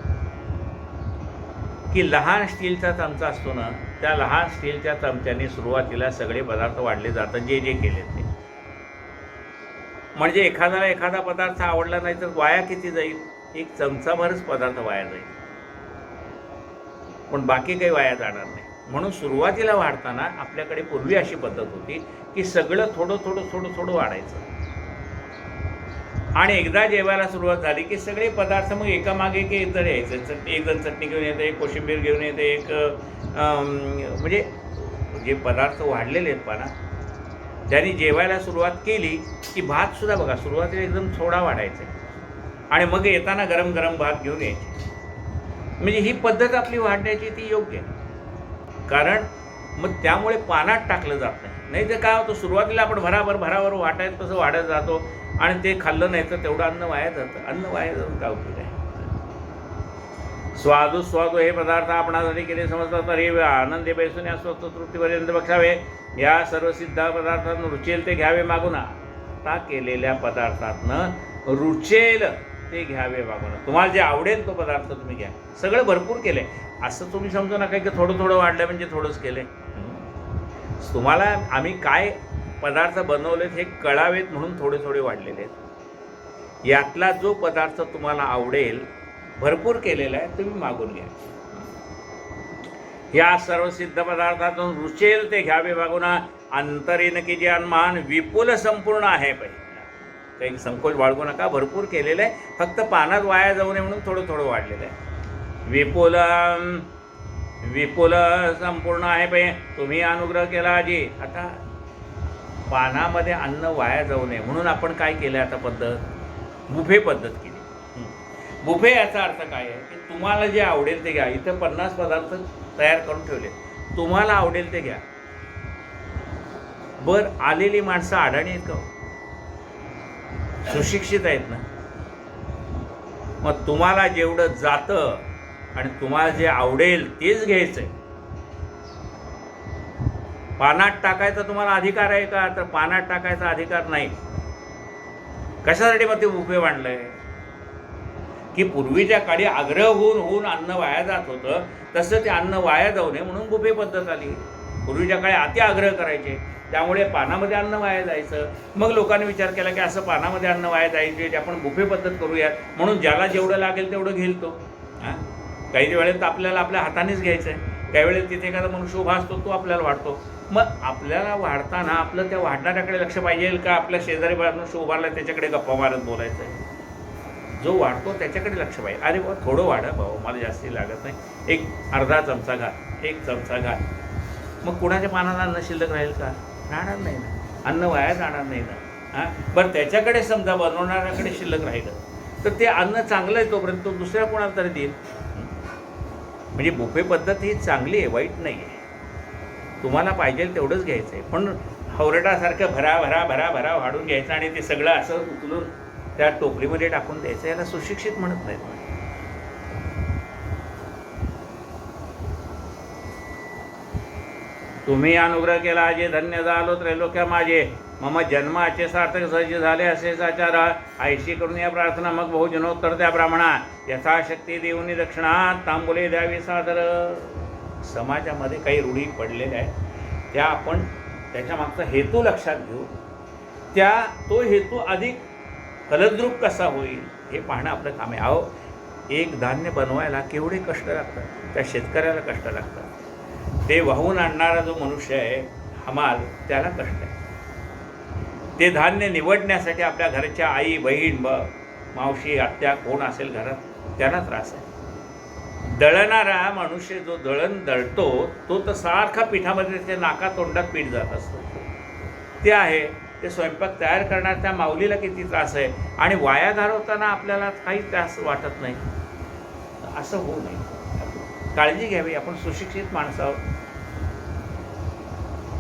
की लहान स्टीलचा चमचा असतो ना, त्या लहान स्टीलच्या चमच्याने सुरुवातीला सगळे पदार्थ वाढले जातात जे केलेत ते. म्हणजे एखादा पदार्थ आवडला नाही तर वाया किती जाईल, एक चमचाभरच पदार्थ वाया जाईल, पण बाकी काही वाया जाणार नाही. म्हणून सुरुवातीला वाढताना आपल्याकडे पूर्वी अशी पद्धत होती की सगळं थोडं वाढायचं, आणि एकदा जेवायला सुरुवात झाली की सगळे पदार्थ मग एकामागे एक जण यायचं. एक जण चटणी घेऊन येते, एक कोशिंबीर घेऊन येते, एक म्हणजे जे पदार्थ वाढलेले आहेत पाना, ज्यांनी जेवायला सुरुवात केली की भातसुद्धा बघा सुरुवातीला एकदम थोडा वाढायचा आणि मग येताना गरम भात घेऊन यायचे. म्हणजे ही पद्धत आपली वाढण्याची ती योग्य आहे, कारण मग त्यामुळे पानात टाकलं जात नाही तर काय होतं, सुरुवातीला आपण भरावर वाटायचं तसं वाढत जातो आणि ते खाल्लं नाही तर तेवढं अन्न वाया जातं. अन्न वाया जाऊन काय उपयोग आहे. स्वादू हे पदार्थ आपणासाठी केले समजतात, तर हे आनंदे बैसून या स्वस्त तृप्तीपर्यंत बघावे. या सर्व सिद्ध पदार्थातून रुचेल ते घ्यावे मागून. आता केलेल्या पदार्थातनं रुचेल ते घ्यावे मागून. तुम्हाला जे आवडेल तो पदार्थ तुम्ही घ्या. सगळं भरपूर केलं आहे असं तुम्ही समजू नका की थोडं वाढलं म्हणजे थोडंच केलं आहे. तुम्हाला आम्ही काय पदार्थ बनवलेत हे कळावेत म्हणून थोडे वाढलेले आहेत. यातला जो पदार्थ तुम्हाला आवडेल भरपूर केलेला आहे तुम्ही मागून घ्या. या सर्व सिद्ध पदार्थातून रुचेल ते घ्यावे मागून. अंतरीन की जे अनुमान विपुल संपूर्ण आहे पाहिजे. काही संकोच बाळगू नका, भरपूर केलेलं आहे, फक्त पानात वाया जाऊ नये म्हणून थोडं वाढलेलं आहे. विपुल संपूर्ण आहे पाहिजे. तुम्ही अनुग्रह केला जी. आता पानामध्ये अन्न वाया जाऊ नये म्हणून आपण काय केलं आता पद्धत, बुफे पद्धत केली. बुफे याचा अर्थ काय आहे की तुम्हाला जे आवडेल ते घ्या. इथं 50 पदार्थ तयार करून ठेवले, तुम्हाला आवडेल ते घ्या. बरं, आलेली माणसं अडाणी आहेत का, सुशिक्षित आहेत ना. मग तुम्हाला जेवढं जातं आणि तुम्हाला जे आवडेल तेच घ्यायचं आहे. पानात टाकायचा तुम्हाला अधिकार आहे का, तर पानात टाकायचा अधिकार नाही. कशासाठी मग ते बुफे मांडलंय की पूर्वीच्या काळी आग्रह होऊन अन्न वाया जात होतं, तसं ते अन्न वाया जाऊ नये म्हणून बुफे पद्धत आली. पूर्वीच्या काळी अति आग्रह करायचे, त्यामुळे पानामध्ये अन्न वाया जायचं. मग लोकांनी विचार केला की असं पानामध्ये अन्न वाया जायचे, आपण बुफे पद्धत करूयात. म्हणून ज्याला जेवढं लागेल तेवढं घेईल तो. काही वेळेत आपल्याला आपल्या हातानेच घ्यायचं आहे, काही वेळेत तिथे एखादा मनुष्य उभा असतो तो आपल्याला वाढतो. मग आपल्याला वाढताना आपलं त्या वाढणाऱ्याकडे लक्ष पाहिजे का आपल्या शेजारी मनुष्य उभारला त्याच्याकडे गप्पा मारत बोलायचं आहे. जो वाढतो त्याच्याकडे लक्ष पाहिजे. अरे बाबा थोडं वाढा भाऊ, मला जास्ती लागत नाही, एक अर्धा चमचा घाल, 1 चमचा घाल. मग कुणाच्या पानाला अन्न शिल्लक राहील का, राहणार नाही ना, अन्न वाया जाणार नाही ना. बरं, त्याच्याकडे समजा बनवणाऱ्याकडे शिल्लक राहिलं तर ते अन्न चांगलं आहे तोपर्यंत तो दुसऱ्या कोणाला तरी देईल. म्हणजे बुफे पद्धत ही चांगली आहे, वाईट नाही आहे. तुम्हाला पाहिजे तेवढंच घ्यायचं आहे. पण हवरटासारखं भरा भरा भरा भरा वाढून घ्यायचं आणि ते सगळं असं उचलून त्या टोपलीमध्ये टाकून द्यायचं. याला सुशिक्षित म्हणत नाहीत. तुम्ही अनुग्रह केला जे धन्य झालो त्रैलोक्य माझे. मम जन्माचे सार्थक सहज झाले असे साचार. आयशी करून या प्रार्थना मग बहुजनोत्तर त्या ब्राह्मणा. यथाशक्ती देऊनी दक्षिणा तांबुले द्यावी सादर. समाजामध्ये काही रूढी पडलेल्या आहेत, त्या आपण त्याच्या मागचा हेतू लक्षात घेऊ. तो हेतू अधिक फलद्रूप कसा होईल हे पाहणं आपलं काम आहे. अहो, एक धान्य बनवायला केवढे कष्ट लागतात, त्या शेतकऱ्याला कष्ट लागतात. ते वाहून आणणारा जो मनुष्य आहे हमाल, त्याला कष्ट आहे. ते धान्य निवडण्यासाठी आपल्या घरच्या आई बहीण मावशी आत्या कोण असेल घरात त्याला त्रास आहे. दळणारा मनुष्य जो दळण दळतो तो तर सारखा पिठामध्ये त्याच्या नाका तोंडात पीठ जात असतो. ते आहे ते स्वयंपाक तयार करणार त्या माऊलीला किती त्रास आहे, आणि वाया घालवताना आपल्याला काही त्रास वाटत नाही. असं होऊ नये, काळजी घ्यावी. आपण सुशिक्षित माणसं आहोत.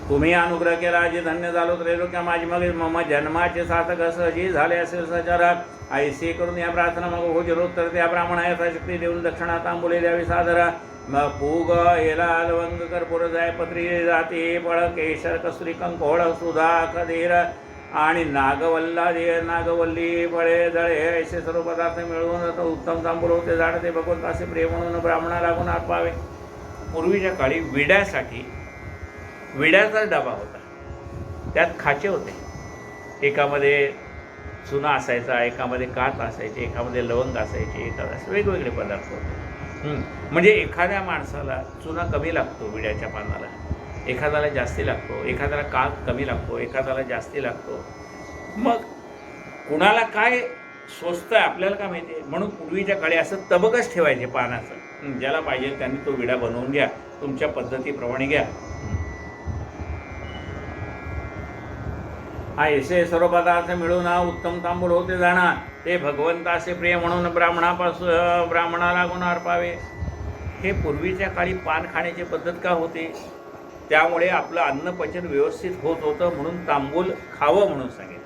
तुम्ही अनुग्रह केला जे धन्य झालो त्रैलोक्य माझी. मग मम जन्माचे सार्थक सहजी झाले असेल सचारा. ऐसे करून या प्रार्थना मग हो जलोत्तर त्या ब्राह्मणा यथाशक्ती देऊन दक्षिणा तांबुले द्यावी सादरा. मग पूग येला लवंग कर्पूर जाय पत्री जाते फळ केशर कस्तुरी कंकोळ सुधा खदीर आणि नागवल्ला दे नागवल्ली फळे जळे ऐसे सर्व पदार्थ मिळवून उत्तम तांबूल होते झाड. ते भगवंत असे प्रेम म्हणून ब्राह्मणा लागून अर्पावे. पूर्वीच्या काळी विड्याचा डबा होता, त्यात खाचे होते. एकामध्ये चुना असायचा, एकामध्ये कात असायचे, एकामध्ये लवंग असायचे, एकामध्ये वेगवेगळे पदार्थ होते. म्हणजे एखाद्या माणसाला चुना कमी लागतो विड्याच्या पानाला, एखाद्याला जास्ती लागतो, एखाद्याला कात कमी लागतो, एखाद्याला जास्ती लागतो. मग कुणाला काय स्वस्त आहे आपल्याला काय माहिती आहे. म्हणून पूर्वीच्या काळी असं तबकच ठेवायचे पानाचं. ज्याला पाहिजे त्यांनी तो विडा बनवून घ्या, तुमच्या पद्धतीप्रमाणे घ्या. ऐसे सर्व पदार्थ मिळून उत्तम तांबूल होते जाणार. ते भगवंताचे प्रिय म्हणून ब्राह्मणा लागून अर्पावे. हे पूर्वीच्या काळी पान खाण्याची पद्धत का होती, त्यामुळे आपलं अन्नपचन व्यवस्थित होत होतं, म्हणून तांबूल खावं म्हणून सांगितलं.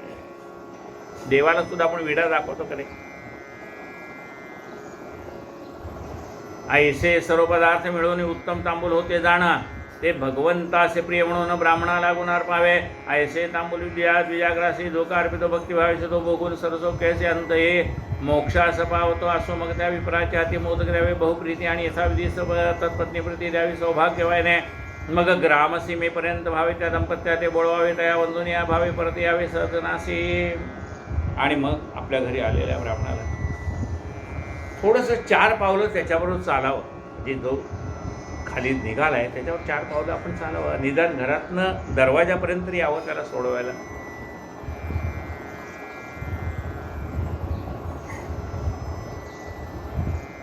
देवाला सुद्धा आपण विडा दाखवतो करे. ऐसे सर्व पदार्थ मिळून उत्तम तांबूल होते जाणं. ते भगवंताचे प्रिय म्हणून ब्राह्मणा लागून अर्पावे. ऐसे तांबूल द्विजाग्रासी जो का अर्पितो भक्तिभावेचे तो भोगून सरसो कैसे अंत हे मोक्षास पावतो. असो मग त्या विप्राच्या हाती मोदक द्यावे बहुप्रीती आणि यथाविधी तत्पत्नीप्रती द्यावी सौभाग्यवाने. मग ग्रामसीमेपर्यंत भावे त्या दंपत्या ते बोळवावे. त्या वंदून या भावे परत यावे सतनासी. आणि मग आपल्या घरी आलेल्या ब्राह्मणाला थोडंसं 4 पावलं त्याच्याबरोबर चालावं. म्हणजे जो खाली निघाला आहे त्याच्यावर 4 पावलं आपण चालावं. निदान घरातनं दरवाजापर्यंत तरी यावं त्याला सोडवायला.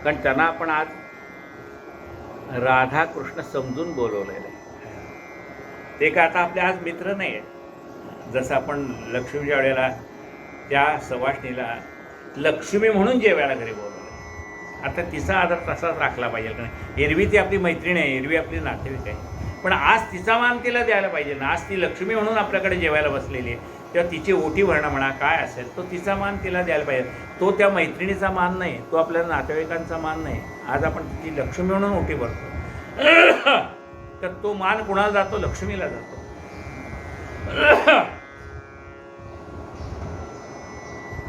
कारण त्यांना आपण आज राधाकृष्ण समजून बोलवलेलं आहे. ते काय आता आपले आज मित्र नाही आहेत. जसं आपण लक्ष्मीच्या वेळेला त्या सवाष्णीला लक्ष्मी म्हणून जेवायला घरी बोलवलं, आता तिचा आदर तसाच राखला पाहिजे. कारण एरवी ती आपली मैत्रीण आहे, एरवी आपली नातेवाईक आहे, पण आज तिचा मान तिला द्यायला पाहिजे ना. आज ती लक्ष्मी म्हणून आपल्याकडे जेवायला बसलेली आहे, तेव्हा तिची ओटी भरणं म्हणा काय असेल तो तिचा मान तिला द्यायला पाहिजे. तो त्या मैत्रिणीचा मान नाही, तो आपल्या नातेवाईकांचा मान नाही. आज आपण ती लक्ष्मी म्हणून ओटी भरतो, तर तो मान कुणाला जातो? लक्ष्मीला जातो.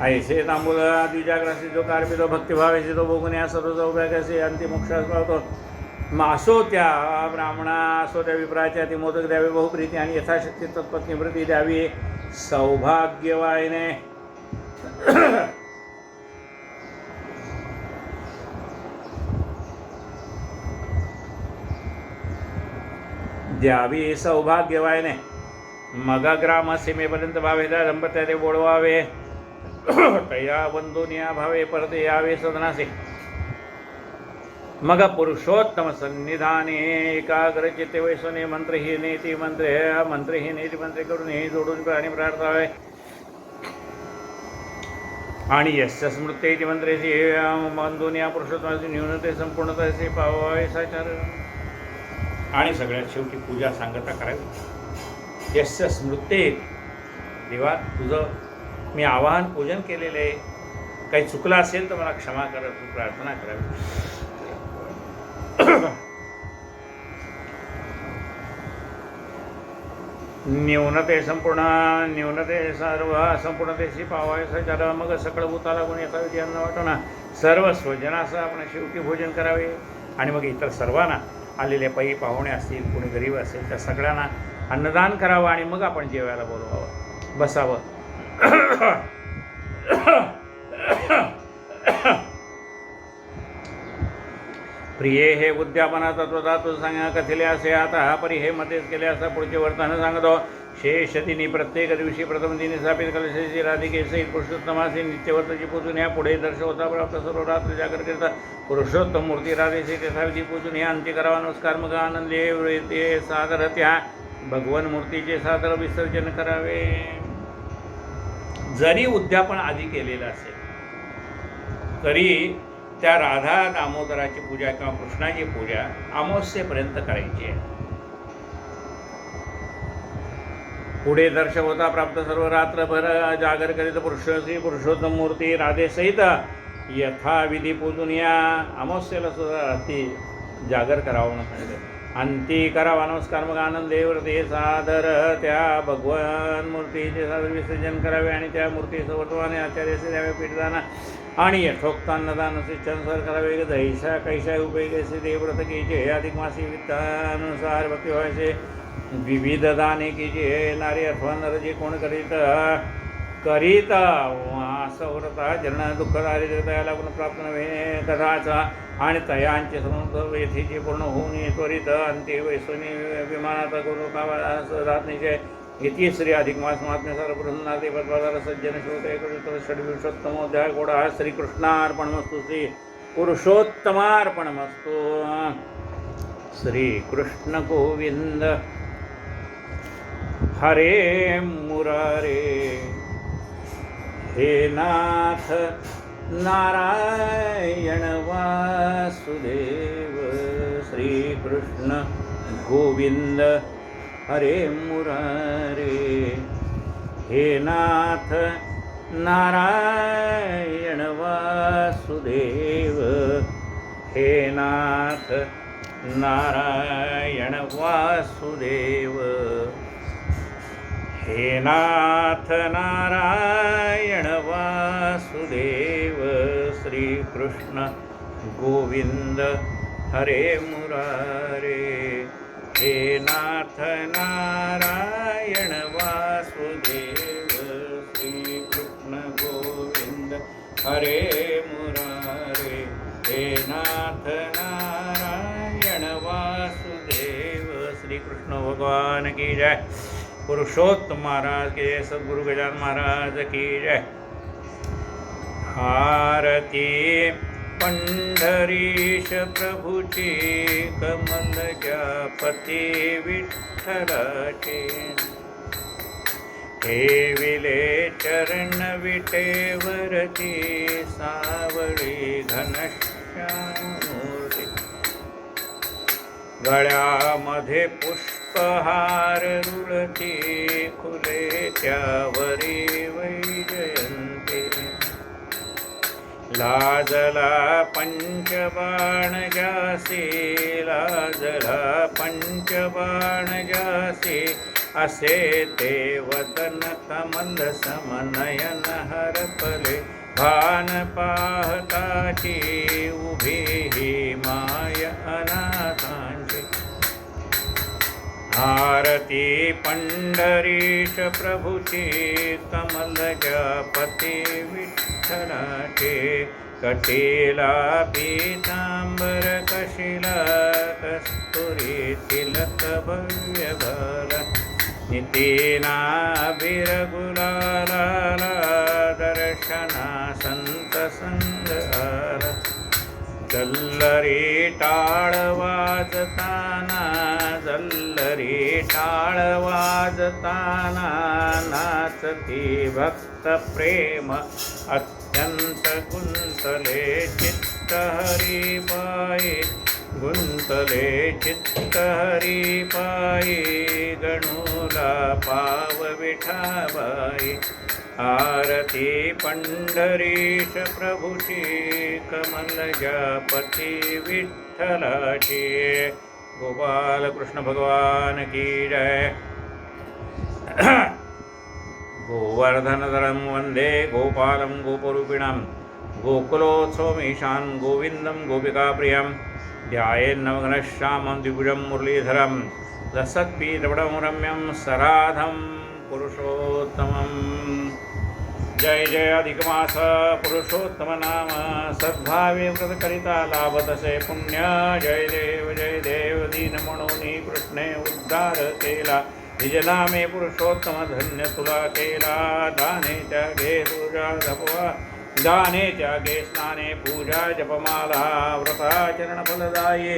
ऐसे तांबूल द्विजाग्रासी जो कार्पितो भक्तिभावेचे तो भोगून या सर्व सौभाग्याचे अंतिम मोक्षास पावतो. असो त्या ब्राह्मणा असो त्या विप्राच्या ती मोदक द्यावे बहुप्रीती आणि यथाशक्ती तत्पत्नीप्रती द्यावी सौभाग्यवायने. द्यावी सौभाग्यवायने. मग ग्राम सीमेपर्यंत भावे त्या दंपत्या ते बोळवावे. तया वंदोनिया भावे परत यावे सदनासे. मग पुरुषोत्तम सन्निधाने एकाग्रचित्ते वैसने मंत्रहीनेती मंत्रहीनेती मंत्रे करून हे जोडून प्राणी प्रार्थावे. आणि यस्य स्मृत्येती मंत्रेसी वंदोनिया पुरुषोत्तमाची न्यूनते संपूर्णतेचे पावावे साचार. आणि सगळ्यात शेवटी पूजा सांगता करावी. यस्य स्मृते. देवा तुझं मी आवाहन पूजन केलेलं आहे, काही चुकलं असेल तर मला क्षमा कर, तू प्रार्थना करावी. न्यूनते संपूर्ण न्यूनते सर्व संपूर्णतेशी पावायचं जरा मग सकळ भूताला गुण येता विधी अन्न वाटणा. सर्व स्वजनासह आपण शेवटी भोजन करावे आणि मग इतर सर्वांना आलेले पै पाहुणे असतील, कोणी गरीब असेल त्या सगळ्यांना अन्नदान करावं आणि मग आपण जेवायला बोलवावं, बसावं. प्रिये हे उद्यापना तत्वधातू सांगा कथिले असे आता परी हे मध्येच केले असता पुढचे वर्तन सांगतो. शेष दिनी प्रत्येक दिवशी प्रथम दिनी स्थापित कलशेची राधिके सहित पुरुषोत्तमासी नित्यवर्तची पूजून ह्या पुढे दर्शवता प्राप्त सर्व रात्र जागर करता पुरुषोत्तम मूर्ती राधेचे यथाविधी पूजून ह्या अंत्य करावा. नमस्कार मग आनंदे वृत्ते सादर त्या भगवन मूर्तीचे सादर विसर्जन करावे. जरी उद्यापन आधी केलेलं असेल तरी त्या राधा दामोदराची पूजा किंवा कृष्णाची पूजा अमावस्येपर्यंत करायची आहे. पुढे दर्शवता प्राप्त सर्व रात्रभर जागर करीत पुरुषोसी पुरुषोत्तम मूर्ती राधेसहित यथाविधी पूजून या. अमावस्येला सुद्धा रात्री जागर करावं म्हणून अंती करावा. नमस्कार मग आनंदेवर ते सादर त्या भगवान मूर्तीचे सादर विसर्जन करावे आणि त्या मूर्ती वर्तमाने आचार्याचे द्यावे पीठदाना आणि यथोक्त अन्नदान संस्कार करावे. दैशा कैशा उपयोगाचे देवव्रत कीचे अधिक मासी वित्तानुसार भक्ती व्हायचे विविध दाने कीचे. नारी अथवा नर जे कोण करीत वासव्रता जन दुःख दारिद्र्य लागून प्राप्त नव्हे कथाचा आणि तयांचे समर्थ येथीचे पूर्ण होऊन त्वरित अंत्य वैसोनी विमानात करून रात निश्चय इति श्री अधिक मास महात्म्य सर्वप्रसन्नादे पद्माधार सज्जन श्रोते एक षड्विंशोत्तमोध्याय गोडा श्रीकृष्णार्पणमस्तु. श्री पुरुषोत्तमार्पणमस्तु. श्री कृष्ण गोविंद हरे मुरारे. हे नाथ नारायण वासुदेव. श्री कृष्ण गोविंद हरे मुरारे. हे नाथ नारायण वासुदेव. हे नाथ नारायण वासुदेव. हे नाथ नारायण वासुदेव. श्री कृष्ण गोविंद हरे मुरारे. हे नाथ नारायण वासुदेव. श्री कृष्ण गोविंद हरे मुरारे. हे नाथ नारायण वासुदेव. श्री कृष्ण भगवान की जय. पुरुषोत्तम महाराज के जय. सद्गुरु गजानन महाराज की जय. आरती पंढरीश प्रभूची कमलजापती विठ्ठलाची. ठेविले चरण विटेवरती सावळी घनश्यामूर्ती. गळ्यामध्ये पुष्पहार रुळती खुले त्यावरी वैजयंती. लाजला पंचबाण जासी. लाजला पंचबाण जासी. असे ते वदन कमल समनयन हरपले. भान पाहताची उभी ही माय अनाथांची. आरती पंढरीश प्रभूची कमलजापती विठ्ठलाची. कटीला पीतांबर कशिला कस्तुरी तिलक भव्य भाला. नितीना बिरगुलाला दर्शना संत संग आला. जल्लरी टाळ वाजताना. जल्लरी टाळ वाजताना नाचती भक्त प्रेम अत्यंत कुंतले. चित्त हरी पायी गुंतले चित्त हरी पायी, गणूला पाव विठाबाई. आरती पंढरीश प्रभूची, कमलजापती विठ्ठलाची. गोपाल कृष्ण भगवान की जय. गोवर्धनधरं वंदे गोपालं गोपरूपिणं, गोकुलोत्सवमीशान् गोविन्दं गोपिकाप्रियं. ध्यायेन्नवघनश्यामं द्विभुजं मुरलीधरं, लसत्पीतवडं रम्यं सराधं पुरुषोत्तमं. जय जय अधिकमास पुरुषोत्तम नाम, सद्भावे व्रत करिता लाभतसे पुण्य. जय देव दीन म्हणून कृष्णे उद्धार केला, निजनामे पुरुषोत्तम धन्य तुला केला. दाने त्यागे पूजा जपवा, दाने त्यागे स्नाने पूजा जपमाला. व्रताचरण फलदायी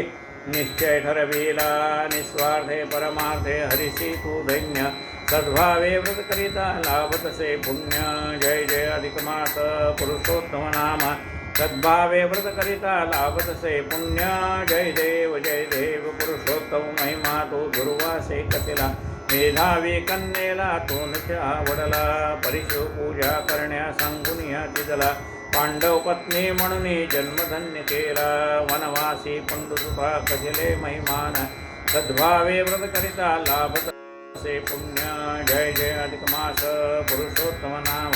निश्चय ठरविला, निस्वार्थे परमार्थे हरिसी तू धन्य. सद्भावे व्रत करिता लाभतसे पुण्य. जय जय अधिकमास पुरुषोत्तम नाम, सद्भावे व्रत करिता लाभतसे पुण्य. जय देव पुरुषोत्तम महिमा तो दुर्वासे कथिला. मेधावी कन्येला तोनच आवडला, परिशो पूजा करण्या सांगुनिया तिजला. पांडव पत्नी म्हणून जन्मधन्य केला, वनवासी पंडुसुता कथिले महिमान. सद्भावे व्रत करिता लाभतसे पुण्य. जय जय अधिकमास पुरुषोत्तम नाम,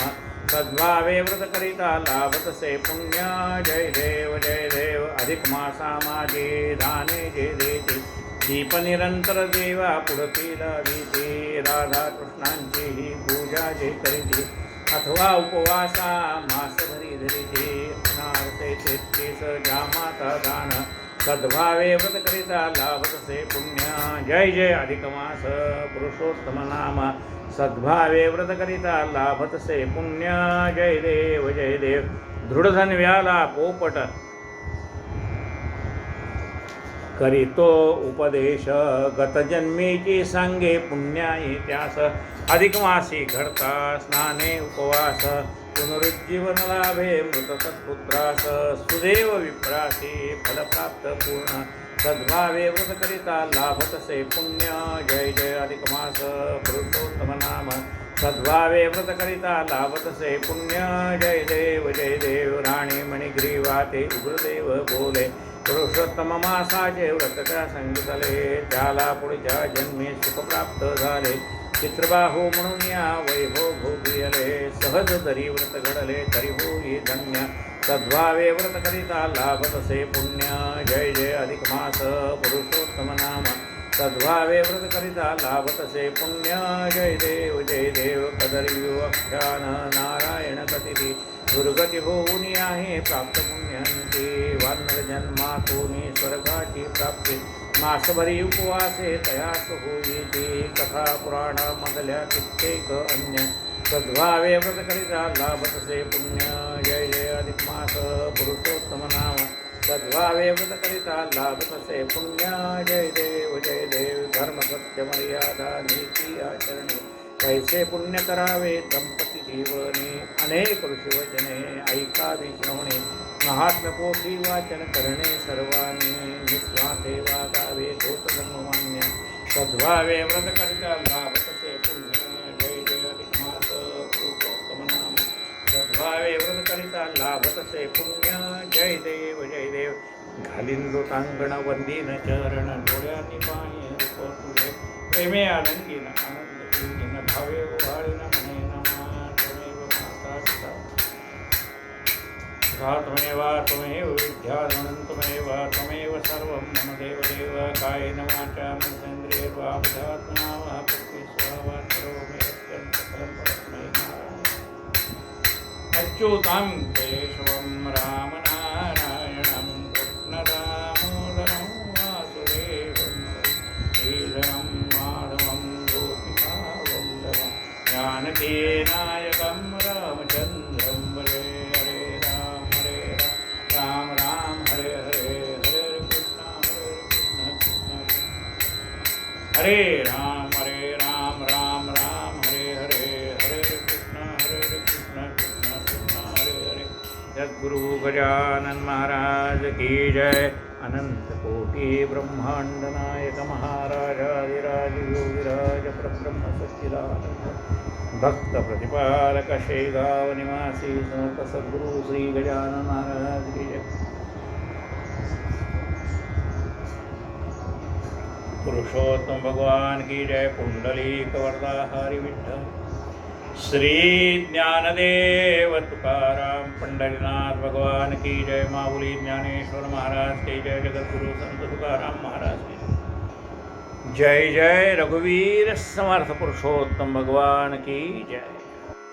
सद्भावे व्रत करिता लाभतसे पुण्य. जय देव अधिकमासा माझे दाने जे देते, दीप निरंतर देवा पुढतील भीती. राधा कृष्णांची ही पूजा जे करीती, अथवा उपवासा मासभरी धरीती. नारते 33 जामाता दान, सद्भावे व्रत करिता लाभतसे पुण्य. जय जय अधिकमास पुरुषोत्तम नाम, सद्भावे व्रत करिता लाभतसे पुण्य. जय देव दृढधन्व्याला पोपट करीतो उपदेश, गतजन्मीची सांगे पुण्याई त्यास. अधिकमासी घडता स्नाने उपवास, पुनरुज्जीवन लाभे मृत तत्पुत्रास. सुदेव विप्रासी फलप्राप्त पूर्ण, सद्भावे व्रत करिता लाभतसे पुण्य. जय जय अधिकमास पुरुषोत्तम नाम, सद्भावे व्रत करिता लाभतसे पुण्य. जय देव राणी मणिग्रीवाते उग्रदेव बोले, पुरुषोत्तम मासाचे व्रत त्या संगीतले. त्याला पुढच्या जन्मी सुख प्राप्त झाले, चित्रबाहू म्हणून या वैभव भोगियले. सहज तरी व्रत घडले तरी होई धन्य, सद्भावे व्रत करिता लाभतसे पुण्य. जय जय अधिकमास पुरुषोत्तम नाम, सद्भावे व्रत करिता लाभतसे पुण्य. जय देव कदरी आख्यान नारायण कथिती, दुर्गती होऊन आहे प्राप्त पुण्यांची. वानर जन्मातून स्वर्गाची प्राप्ती, मासभरी उपवासे तयास होईती. कथा पुराणामधल्या कित्येक अन्य, सद्भावे व्रत करिता लाभतसे पुण्य. जय जय अधिकमास पुरुषोत्तम नाम, सद्भावे व्रत करिता लाभतसे पुण्य. जय देव धर्मसत्य मर्यादा नीती आचरणे, कैसे पुण्य करावे दंपती जीवने. अनेक ऋषीवचने ऐकावी श्रवणे, महात्म्य पोथी वाचन करणे सर्वांनी. निस्वार्थे वागावे तोच धर्ममान्य, सद्भावे व्रत करिता लाभतसे पुण्य. जय अधिकमास पुरुषोत्तम नाम, सद्भावे व्रत करिता लाभतसे पुण्य. जय देव घालीन लोटांगण वंदीन चरण, डोळ्यांनी पाणी रूप तुझे. प्रेमे आनंदीन आनंद भावे ओहाळीन म्हणे नमा. त्वमेव माता पिता त्वमेव विद्याधनं त्वमेव सर्वं मम देव. कायेन वाचा मनसेन्द्रियैर्वा बुद्ध्यात्मना वा प्रकृते स्वभावात् करोमि यत्किञ्चित् सकलं परस्मै नारायणम्. अच्युतं केशवं रामनारायणं कृष्णदामोदरं वासुदेवं, श्रीधरं माधवं गोपिकावल्लभं, जानकीनायकं रामचन्द्रं भजे. राम राम हरे हरे, हरे कृष्ण हरे राम राम राम हरे हरे, हरे कृष्ण कृष्ण कृष्ण हरे हरे. सद्गुरु गजानन महाराज की जय। अनंत कोटि ब्रह्मांड नायक महाराजाधिराज योगिराज परब्रह्म सच्चिदानंद भक्त प्रतिपालक शेगाव निवासी समर्थ सद्गुरु श्री गजानन महाराज की जय। पुरुषोत्तम भगवान की जय। पुंडलीक वरदा हरि विठ्ठल श्री ज्ञानदेव तुकाराम पंढरीनाथ भगवान की जय। माऊली ज्ञानेश्वर महाराज की जय। जगद्गुरु संत तुकाराम महाराज की जय। जय जय रघुवीर समर्थ पुरुषोत्तम भगवान की जय।